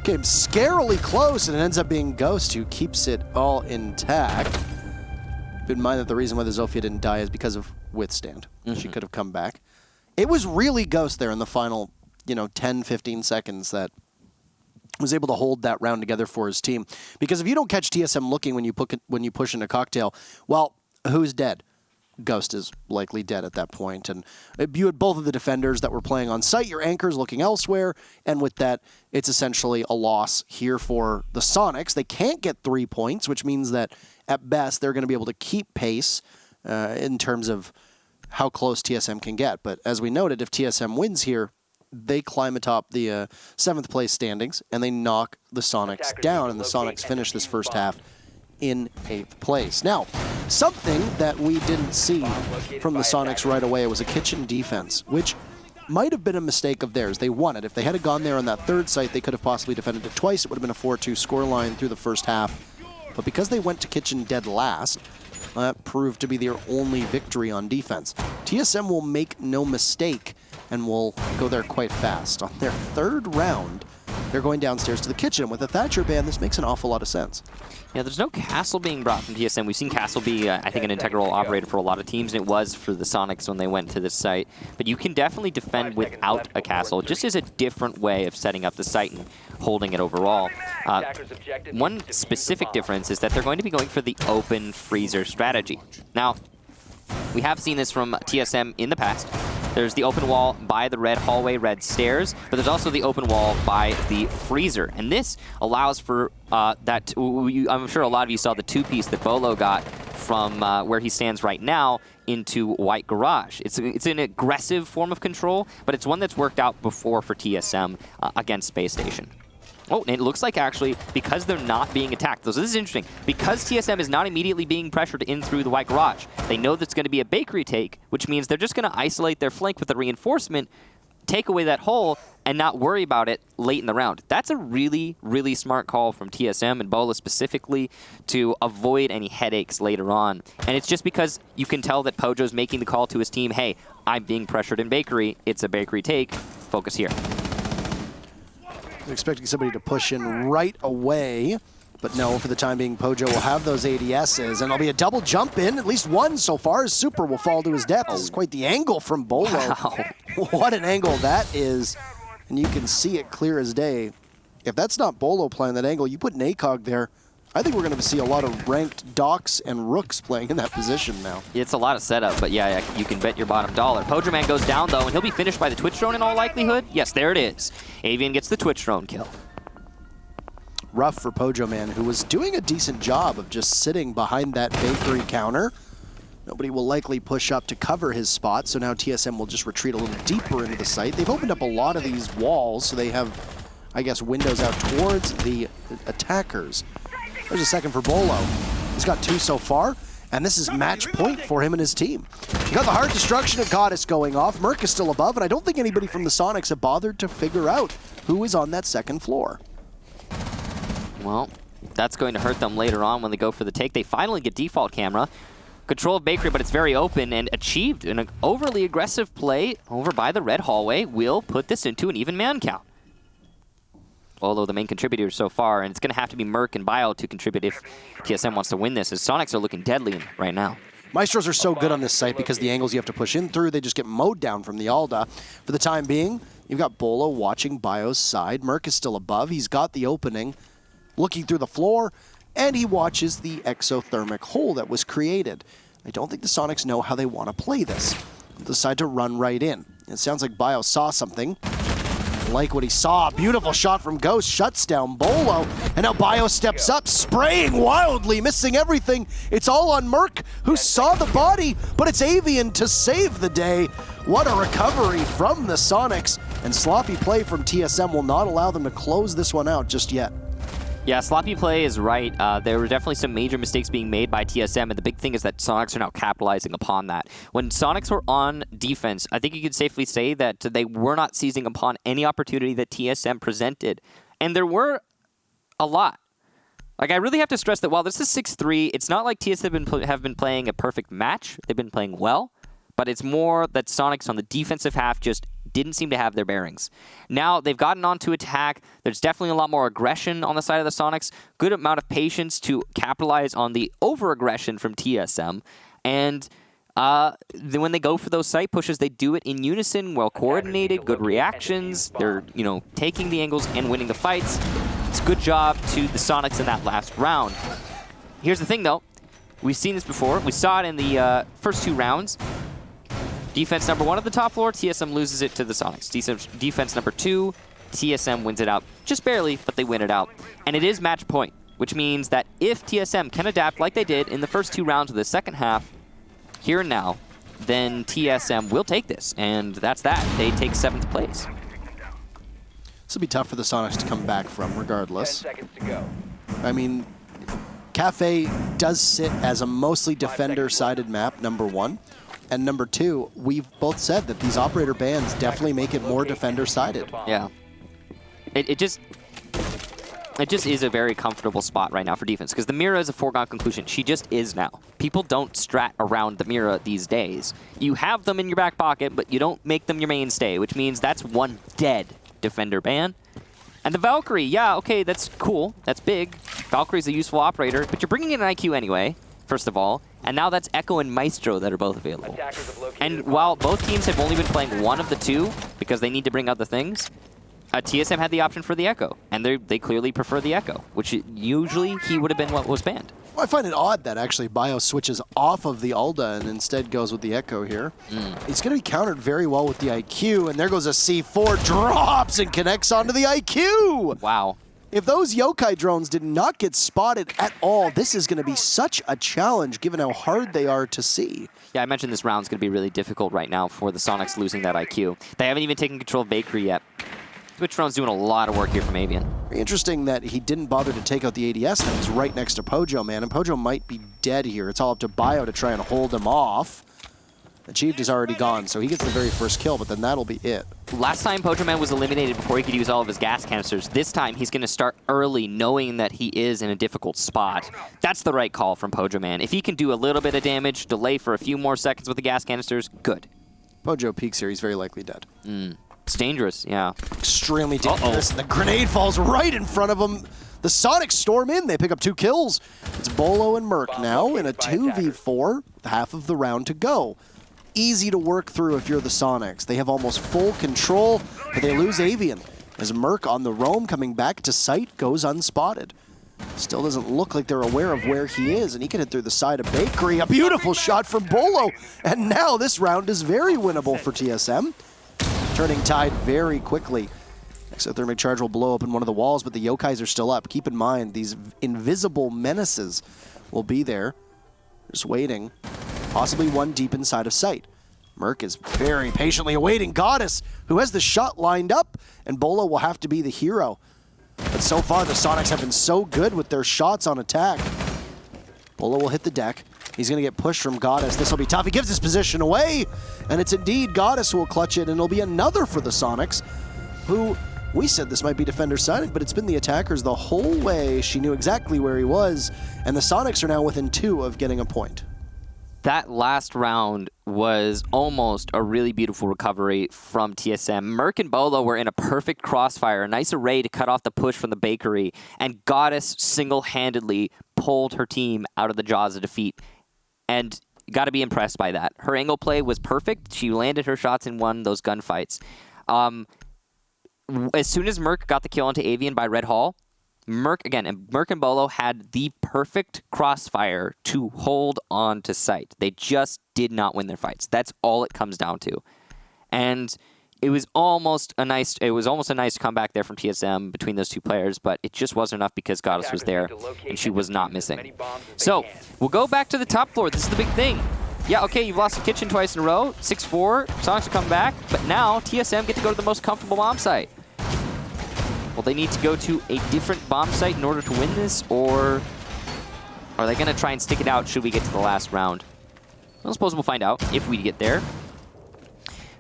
Game scarily close, and it ends up being Ghost who keeps it all intact. Keep in mind that the reason why the Zofia didn't die is because of Withstand. She could have come back. It was really Ghost there in the final, 10, 15 seconds that was able to hold that round together for his team. Because if you don't catch TSM looking when you push into Cocktail, well, who's dead? Ghost is likely dead at that point. And you had both of the defenders that were playing on site, your anchors looking elsewhere, and with that, it's essentially a loss here for the Sonics. They can't get 3 points, which means that at best they're going to be able to keep pace in terms of how close TSM can get. But as we noted, if TSM wins here, they climb atop the 7th place standings, and they knock the Sonics down, and the Sonics finish this first half in 8th place. Now, something that we didn't see from the Sonics right away was a kitchen defense, which might have been a mistake of theirs. They won it. If they had gone there on that 3rd site, they could have possibly defended it twice. It would have been a 4-2 scoreline through the first half. But because they went to kitchen dead last, that proved to be their only victory on defense. TSM will make no mistake and will go there quite fast. On their 3rd round, they're going downstairs to the kitchen. With a Thatcher ban, this makes an awful lot of sense. Yeah, there's no Castle being brought from TSM. We've seen Castle be, I think, an integral operator for a lot of teams, and it was for the Sonics when they went to this site. But you can definitely defend without a Castle, just as a different way of setting up the site and holding it overall. One specific difference is that they're going to be going for the open freezer strategy. Now, we have seen this from TSM in the past. There's the open wall by the red hallway, red stairs, but there's also the open wall by the freezer. And this allows for that, I'm sure a lot of you saw the 2-piece that Bolo got from where he stands right now into White Garage. It's an aggressive form of control, but it's one that's worked out before for TSM against Space Station. Oh, and it looks like actually, because they're not being attacked, so this is interesting, because TSM is not immediately being pressured in through the White Garage, they know that's going to be a bakery take, which means they're just going to isolate their flank with a reinforcement, take away that hole, and not worry about it late in the round. That's a really, really smart call from TSM and Bola specifically to avoid any headaches later on. And it's just because you can tell that Pojo's making the call to his team, hey, I'm being pressured in bakery, it's a bakery take, focus here. They're expecting somebody to push in right away. But no, for the time being, Pojo will have those ADSs, and it'll be a double jump in. At least one so far. Super will fall to his death. This is quite the angle from Bolo. Wow. What an angle that is. And you can see it clear as day. If that's not Bolo playing that angle, you put an ACOG there, I think we're going to see a lot of ranked Docks and Rooks playing in that position now. It's a lot of setup, but yeah, you can bet your bottom dollar. Pojo Man goes down, though, and he'll be finished by the Twitch drone in all likelihood. Yes, there it is. Avian gets the Twitch drone kill. Rough for Pojo Man, who was doing a decent job of just sitting behind that bakery counter. Nobody will likely push up to cover his spot, so now TSM will just retreat a little deeper into the site. They've opened up a lot of these walls, so they have, I guess, windows out towards the attackers. There's a second for Bolo. He's got 2 so far, and this is match point for him and his team. You got the Hard Destruction of Goddess going off. Merc is still above, and I don't think anybody from the Sonics have bothered to figure out who is on that second floor. Well, that's going to hurt them later on when they go for the take. They finally get default camera. Control of Bakery, but it's very open and achieved. An overly aggressive play over by the red hallway will put this into an even man count. Although the main contributors so far, and it's going to have to be Merc and Bio to contribute if TSM wants to win this, as Sonics are looking deadly right now. Maestros are so good on this site because the angles you have to push in through, they just get mowed down from the Alda. For the time being, you've got Bolo watching Bio's side. Merc is still above. He's got the opening, looking through the floor, and he watches the exothermic hole that was created. I don't think the Sonics know how they want to play this. They decide to run right in. It sounds like Bio saw something. Like what he saw. Beautiful shot from Ghost. Shuts down Bolo. And now Bio steps up, spraying wildly, missing everything. It's all on Merc, who saw the body, but it's Avian to save the day. What a recovery from the Sonics. And sloppy play from TSM will not allow them to close this one out just yet. Yeah, sloppy play is right. There were definitely some major mistakes being made by TSM, and the big thing is that Sonics are now capitalizing upon that. When Sonics were on defense, I think you could safely say that they were not seizing upon any opportunity that TSM presented. And there were a lot. Like, I really have to stress that while this is 6-3, it's not like TSM have been playing a perfect match. They've been playing well, but it's more that Sonics on the defensive half just didn't seem to have their bearings. Now they've gotten on to attack. There's definitely a lot more aggression on the side of the Sonics. Good amount of patience to capitalize on the over-aggression from TSM. And then when they go for those site pushes, they do it in unison, well-coordinated, good reactions. They're, taking the angles and winning the fights. It's a good job to the Sonics in that last round. Here's the thing, though. We've seen this before. We saw it in the first 2 rounds. Defense number 1 at the top floor, TSM loses it to the Sonics. Defense number 2, TSM wins it out. Just barely, but they win it out. And it is match point, which means that if TSM can adapt like they did in the first 2 rounds of the second half, here and now, then TSM will take this. And that's that. They take 7th place. This will be tough for the Sonics to come back from, regardless. 10 seconds to go. I mean, Kafe does sit as a mostly defender-sided map, number 1. And number 2, we've both said that these operator bans definitely make it more defender-sided. Yeah. It just is a very comfortable spot right now for defense, because the Mira is a foregone conclusion. She just is now. People don't strat around the Mira these days. You have them in your back pocket, but you don't make them your mainstay, which means that's 1 dead defender ban. And the Valkyrie, yeah, okay, that's cool. That's big. Valkyrie's a useful operator, but you're bringing in an IQ anyway, first of all. And now that's Echo and Maestro that are both available. And while both teams have only been playing 1 of the 2, because they need to bring out the things, TSM had the option for the Echo. And they clearly prefer the Echo, which usually he would have been what was banned. Well, I find it odd that actually Bio switches off of the Alda and instead goes with the Echo here. It's going to be countered very well with the IQ, and there goes a C4, drops and connects onto the IQ! Wow. If those yokai drones did not get spotted at all, this is going to be such a challenge given how hard they are to see. Yeah, I mentioned this round's going to be really difficult right now for the Sonics losing that IQ. They haven't even taken control of Bakery yet. Twitch drone's doing a lot of work here from Avian. Very interesting that he didn't bother to take out the ADS that was right next to Pojo, man. And Pojo might be dead here. It's all up to Bio to try and hold him off. Achieved is already gone, so he gets the very first kill, but then that'll be it. Last time Pojo Man was eliminated before he could use all of his gas canisters. This time he's going to start early, knowing that he is in a difficult spot. That's the right call from Pojo Man. If he can do a little bit of damage, delay for a few more seconds with the gas canisters, good. Pojo peeks here, he's very likely dead. It's dangerous, yeah. Extremely dangerous. And the grenade falls right in front of them. The Sonics storm in. They pick up 2 kills. It's Bolo and Merc now in a 2v4, half of the round to go. Easy to work through if you're the Sonics. They have almost full control, but they lose Avian as Merc on the roam coming back to site goes unspotted. Still doesn't look like they're aware of where he is, and he can hit through the side of Bakery. A beautiful shot from Bolo, and now this round is very winnable for TSM. Turning tide very quickly. Exothermic charge will blow up in one of the walls, but the Yokais are still up. Keep in mind, these invisible menaces will be there, just waiting. Possibly one deep inside of sight. Merc is very patiently awaiting Goddess, who has the shot lined up, and Bolo will have to be the hero. But so far, the Sonics have been so good with their shots on attack. Bolo will hit the deck. He's going to get pushed from Goddess. This will be tough. He gives his position away, and it's indeed Goddess who will clutch it, and it'll be another for the Sonics, who we said this might be defender-sided, but it's been the attackers the whole way. She knew exactly where he was, and the Sonics are now within 2 of getting a point. That last round was almost a really beautiful recovery from TSM. Merc and Bolo were in a perfect crossfire, a nice array to cut off the push from the Bakery, and Goddess single-handedly pulled her team out of the jaws of defeat. And you got to be impressed by that. Her angle play was perfect. She landed her shots and won those gunfights. As soon as Merc got the kill onto Avian by Red Hall, Merc and Bolo had the perfect crossfire to hold on to sight. They just did not win their fights. That's all it comes down to. And it was almost a nice comeback there from TSM between those 2 players, but it just wasn't enough because Goddess was there and she was not missing. So we'll go back to the top floor. This is the big thing. Yeah, okay, you've lost the kitchen twice in a row. 6-4, Sonics will come back, but now TSM get to go to the most comfortable bomb site. Will they need to go to a different bomb site in order to win this, or are they going to try and stick it out should we get to the last round? I suppose we'll find out if we get there.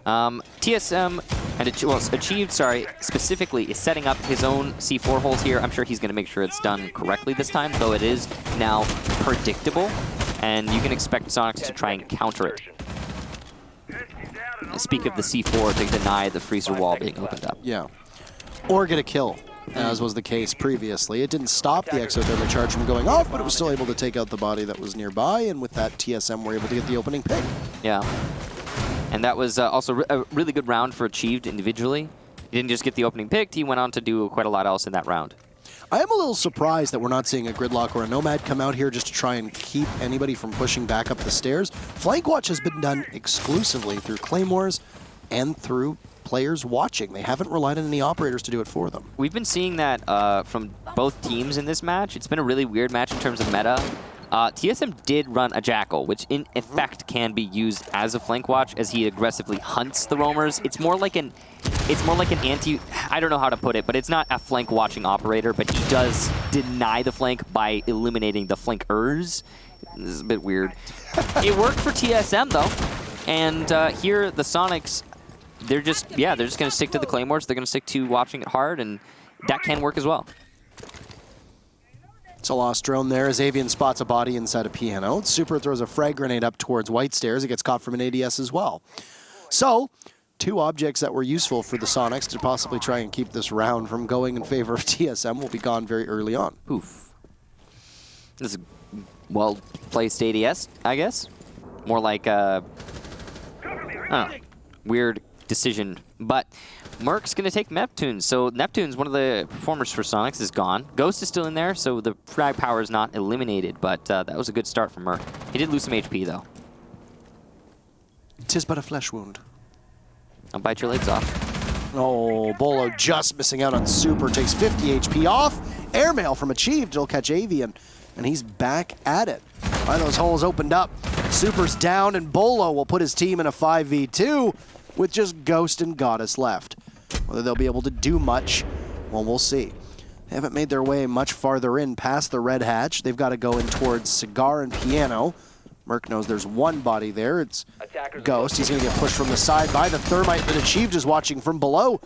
TSM and Achieved, specifically is setting up his own C4 holes here. I'm sure he's going to make sure it's done correctly this time, though it is now predictable, and you can expect Sonics to try and counter it. And speak of the C4 to deny the freezer wall being opened up. Yeah. Or get a kill, as was the case previously. It didn't stop the exothermic charge from going off, but it was still able to take out the body that was nearby, and with that, TSM were able to get the opening pick. Yeah. And that was also a really good round for Achieved individually. He didn't just get the opening pick, he went on to do quite a lot else in that round. I am a little surprised that we're not seeing a Gridlock or a Nomad come out here just to try and keep anybody from pushing back up the stairs. Flank Watch has been done exclusively through Claymores and through players watching. They haven't relied on any operators to do it for them. We've been seeing that from both teams in this match. It's been a really weird match in terms of meta. TSM did run a Jackal, which in effect can be used as a flank watch as he aggressively hunts the roamers. It's more like an anti, I don't know how to put it, but it's not a flank watching operator, but he does deny the flank by eliminating the flankers. This is a bit weird. It worked for TSM though, and here the Sonics, they're just going to stick to the Claymores. They're going to stick to watching it hard, and that can work as well. It's a lost drone there as Avian spots a body inside a piano. Super throws a frag grenade up towards White Stairs. It gets caught from an ADS as well. So, 2 objects that were useful for the Sonics to possibly try and keep this round from going in favor of TSM will be gone very early on. Oof. This is a well-placed ADS, I guess. More like a weird decision. But Merc's going to take Neptune. So Neptune's one of the performers for Sonics is gone. Ghost is still in there, so the frag power is not eliminated, but that was a good start for Merc. He did lose some HP, though. 'Tis but a flesh wound. I'll bite your legs off. Oh, Bolo just missing out on Super. Takes 50 HP off. Airmail from Achieved. It'll catch Avian, and he's back at it. Why those holes opened up. Super's down, and Bolo will put his team in a 5v2 with just Ghost and Goddess left. Whether they'll be able to do much, well, we'll see. They haven't made their way much farther in past the red hatch. They've got to go in towards Cigar and Piano. Merc knows there's one body there. It's Ghost. He's going to get pushed from the side by the Thermite that Achieved is watching from below.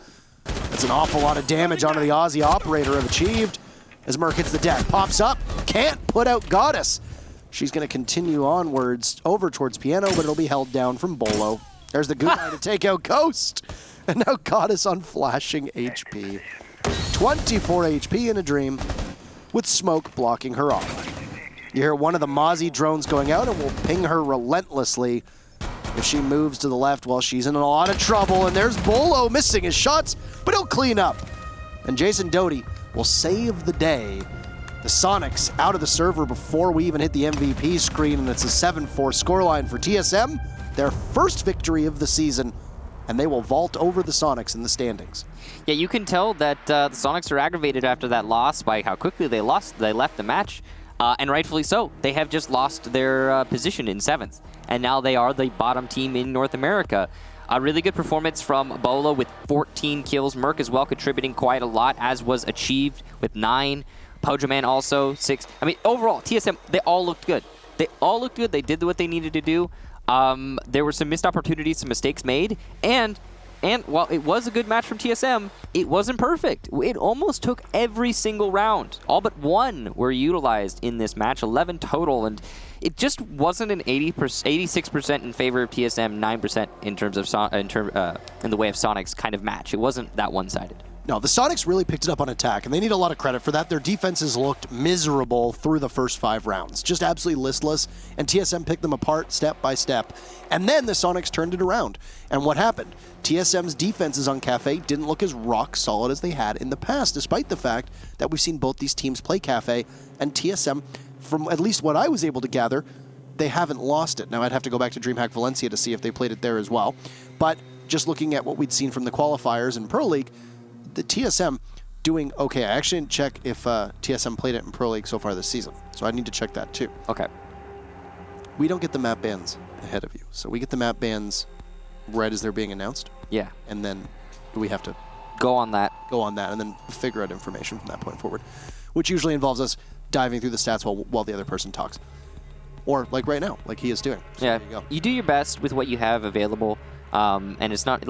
That's an awful lot of damage onto the Aussie operator of Achieved. As Merc hits the deck, pops up, can't put out Goddess. She's going to continue onwards over towards Piano, but it'll be held down from Bolo. There's the Gunai to take out Ghost. And now Goddess on flashing HP. 24 HP in a dream with smoke blocking her off. You hear one of the Mozzie drones going out and will ping her relentlessly if she moves to the left while she's in a lot of trouble. And there's Bolo missing his shots, but he'll clean up. And Jason Doty will save the day. The Soniqs out of the server before we even hit the MVP screen, and it's a 7-4 scoreline for TSM. Their first victory of the season, and they will vault over the Soniqs in the standings. Yeah, you can tell that the Soniqs are aggravated after that loss by how quickly they left the match, and rightfully so. They have just lost their position in 7th, and now they are the bottom team in North America. A really good performance from Bolo with 14 kills. Merc as well contributing quite a lot, as was achieved with 9. Pojoman also 6. I mean, overall, TSM, they all looked good. They all looked good. They did what they needed to do. There were some missed opportunities, some mistakes made, and while it was a good match from TSM, it wasn't perfect. It almost took every single round. All but 1 were utilized in this match, 11 total, and it just wasn't an 86% in favor of TSM, 9% in terms of in the way of Soniqs kind of match. It wasn't that one-sided. No, the Soniqs really picked it up on attack, and they need a lot of credit for that. Their defenses looked miserable through the first 5 rounds, just absolutely listless, and TSM picked them apart step by step. And then the Soniqs turned it around. And what happened? TSM's defenses on Kafe didn't look as rock solid as they had in the past, despite the fact that we've seen both these teams play Kafe, and TSM, from at least what I was able to gather, they haven't lost it. Now, I'd have to go back to DreamHack Valencia to see if they played it there as well. But just looking at what we'd seen from the qualifiers in Pro League, the TSM doing okay. I actually didn't check if TSM played it in Pro League so far this season, so I need to check that too. Okay. We don't get the map bans ahead of you, so we get the map bans right as they're being announced. Yeah. And then we have to go on that, and then figure out information from that point forward, which usually involves us diving through the stats while the other person talks, or like right now, like he is doing. So yeah. There you go. You do your best with what you have available, and it's not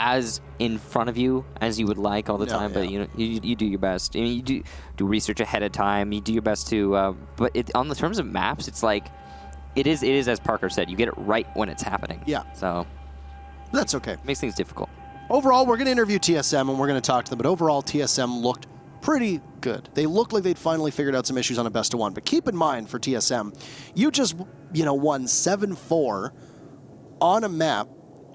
as in front of you as you would like all the time, but you do your best. I mean, you do research ahead of time. You do your best to, but on the terms of maps, it's like it is as Parker said. You get it right when it's happening. Yeah. So that's okay. Makes things difficult. Overall, we're going to interview TSM and we're going to talk to them. But overall, TSM looked pretty good. They looked like they'd finally figured out some issues on a best of 1. But keep in mind for TSM, you just won 7-4 on a map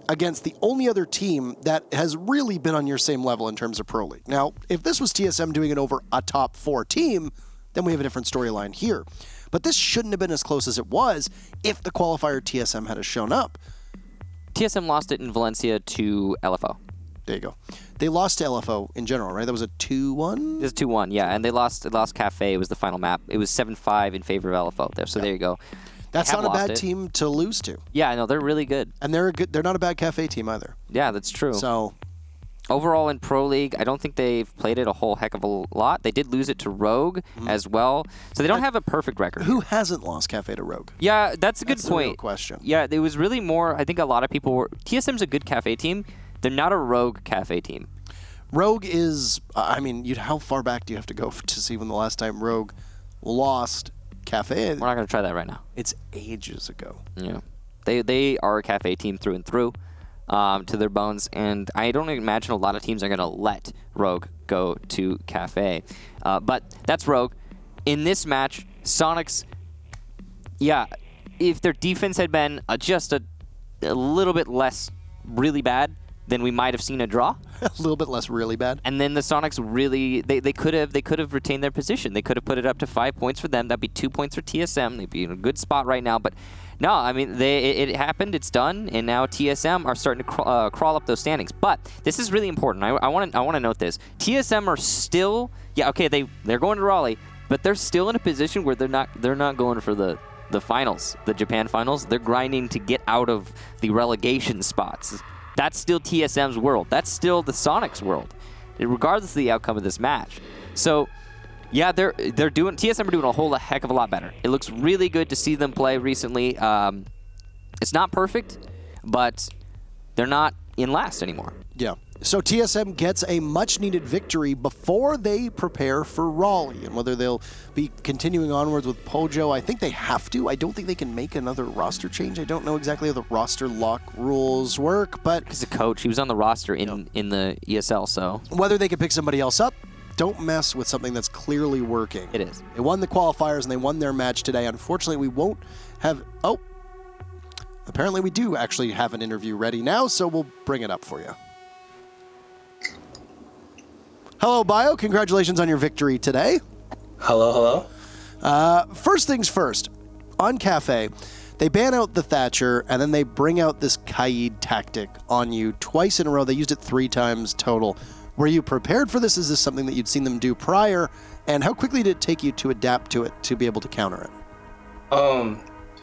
against the only other team that has really been on your same level in terms of Pro League. Now, if this was TSM doing it over a top 4 team, then we have a different storyline here. But this shouldn't have been as close as it was if the qualifier TSM had shown up. TSM lost it in Valencia to LFO. There you go. They lost to LFO in general, right? That was a 2-1? It was 2-1, yeah. And they lost Kafe. It was the final map. It was 7-5 in favor of LFO there. So there you go. That's not a bad team to lose to. Yeah, no, they're really good. And they're not a bad Kafe team either. Yeah, that's true. So overall in Pro League, I don't think they've played it a whole heck of a lot. They did lose it to Rogue as well. So they don't have a perfect record. Who hasn't lost Kafe to Rogue? Yeah, that's a good point. That's the real question. Yeah, it was really more, I think a lot of people were, TSM's a good Kafe team. They're not a Rogue Kafe team. Rogue is, I mean, how far back do you have to go to see when the last time Rogue lost Kafe? We're not going to try that right now. It's ages ago. Yeah. They are a Kafe team through and through, to their bones, and I don't imagine a lot of teams are going to let Rogue go to Kafe. But that's Rogue. In this match, Soniqs, yeah, if their defense had been just a little bit less really bad, then we might have seen a draw. A little bit less really bad. And then the Soniqs really, they could have retained their position. They could have put it up to 5 points for them. That'd be 2 points for TSM. They'd be in a good spot right now. But no, I mean, it happened. It's done. And now TSM are starting to crawl up those standings. But this is really important. I want to note this. TSM are still, yeah, okay, they're going to Raleigh, but they're still in a position where they're not going for the finals, the Japan finals. They're grinding to get out of the relegation spots. That's still TSM's world. That's still the Soniqs world, regardless of the outcome of this match. So, yeah, TSM are doing a whole heck of a lot better. It looks really good to see them play recently. It's not perfect, but they're not in last anymore. Yeah. So TSM gets a much-needed victory before they prepare for Raleigh. And whether they'll be continuing onwards with Pojo, I think they have to. I don't think they can make another roster change. I don't know exactly how the roster lock rules work, but... Because the coach, he was on the roster in the ESL, so... Whether they can pick somebody else up, don't mess with something that's clearly working. It is. They won the qualifiers and they won their match today. Unfortunately, we won't have... Oh! Apparently we do actually have an interview ready now, so we'll bring it up for you. Hello, Bio. Congratulations on your victory today. Hello, hello. First things first. On Kafe, they ban out the Thatcher, and then they bring out this Kaid tactic on you twice in a row. They used it 3 times total. Were you prepared for this? Is this something that you'd seen them do prior? And how quickly did it take you to adapt to it to be able to counter it?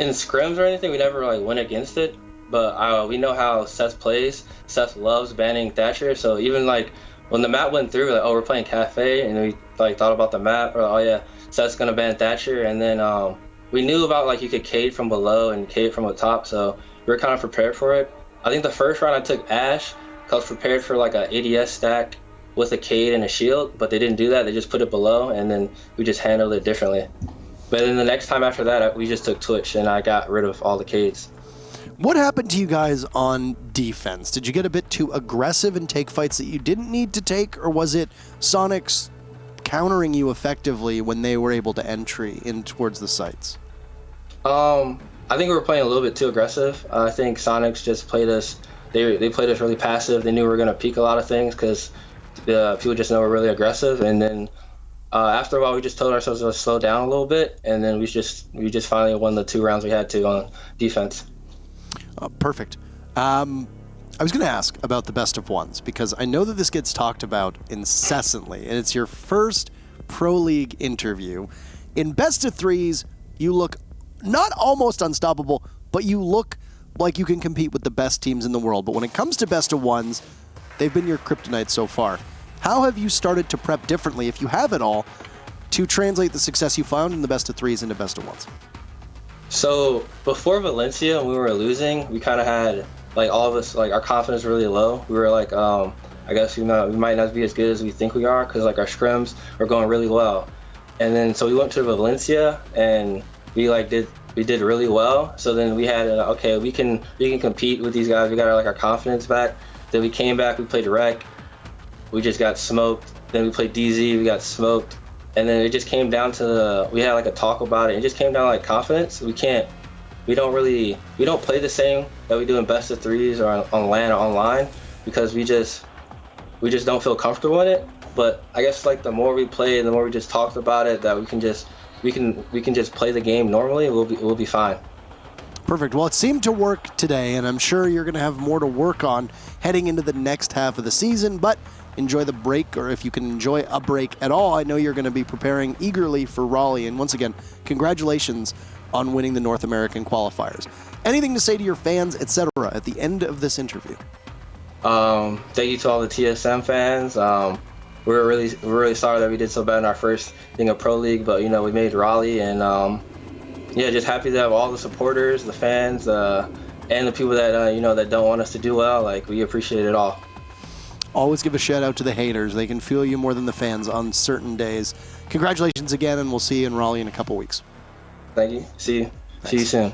In scrims or anything, we never went against it. But we know how Seth plays. Seth loves banning Thatcher, so even when the map went through, we're playing Kafe, and we thought about the map, or oh yeah, Seth's gonna ban Thatcher, and then we knew about you could Cade from below and Cade from the top, so we were kind of prepared for it. I think the first round I took Ashe, because I was prepared for a ADS stack with a Cade and a shield, but they didn't do that. They just put it below, and then we just handled it differently. But then the next time after that, we just took Twitch, and I got rid of all the Cades. What happened to you guys on defense? Did you get a bit too aggressive and take fights that you didn't need to take, or was it Soniqs countering you effectively when they were able to entry in towards the sites? I think we were playing a little bit too aggressive. I think Soniqs just played us. They played us really passive. They knew we were going to peek a lot of things because people just know we're really aggressive. And then after a while, we just told ourselves to slow down a little bit, and then we just finally won the 2 rounds we had to on defense. Perfect. I was going to ask about the best of ones because I know that this gets talked about incessantly, and it's your first Pro League interview. In best of threes, you look not almost unstoppable, but you look like you can compete with the best teams in the world. But when it comes to best of ones, they've been your kryptonite so far. How have you started to prep differently, if you have at all, to translate the success you found in the best of threes into best of ones? So before Valencia, when we were losing, we kind of had all of us our confidence really low. We were I guess we might not be as good as we think we are because our scrims are going really well. And then so we went to Valencia and we did really well. So then we had okay, we can compete with these guys. We got our confidence back. Then we came back, we played Rec, we just got smoked. Then we played DZ, we got smoked. And then it just came down to we had a talk about it. It just came down to confidence. We don't play the same that we do in best of threes or on LAN or online because we just don't feel comfortable in it. But I guess the more we play, the more we just talked about it, that we can just play the game normally. We'll be fine. Perfect. Well, it seemed to work today, and I'm sure you're going to have more to work on heading into the next half of the season, but enjoy the break, or if you can enjoy a break at all, I know you're going to be preparing eagerly for Raleigh, and once again, congratulations on winning the North American qualifiers. Anything to say to your fans, etc., at the end of this interview? Thank you to all the TSM fans. We're really sorry that we did so bad in our first thing of Pro League, but we made Raleigh, and just happy to have all the supporters, the fans, and the people that that don't want us to do well. We appreciate it all. Always give a shout out to the haters. They can feel you more than the fans on certain days. Congratulations again, and we'll see you in Raleigh in a couple weeks. Thank you. See you soon.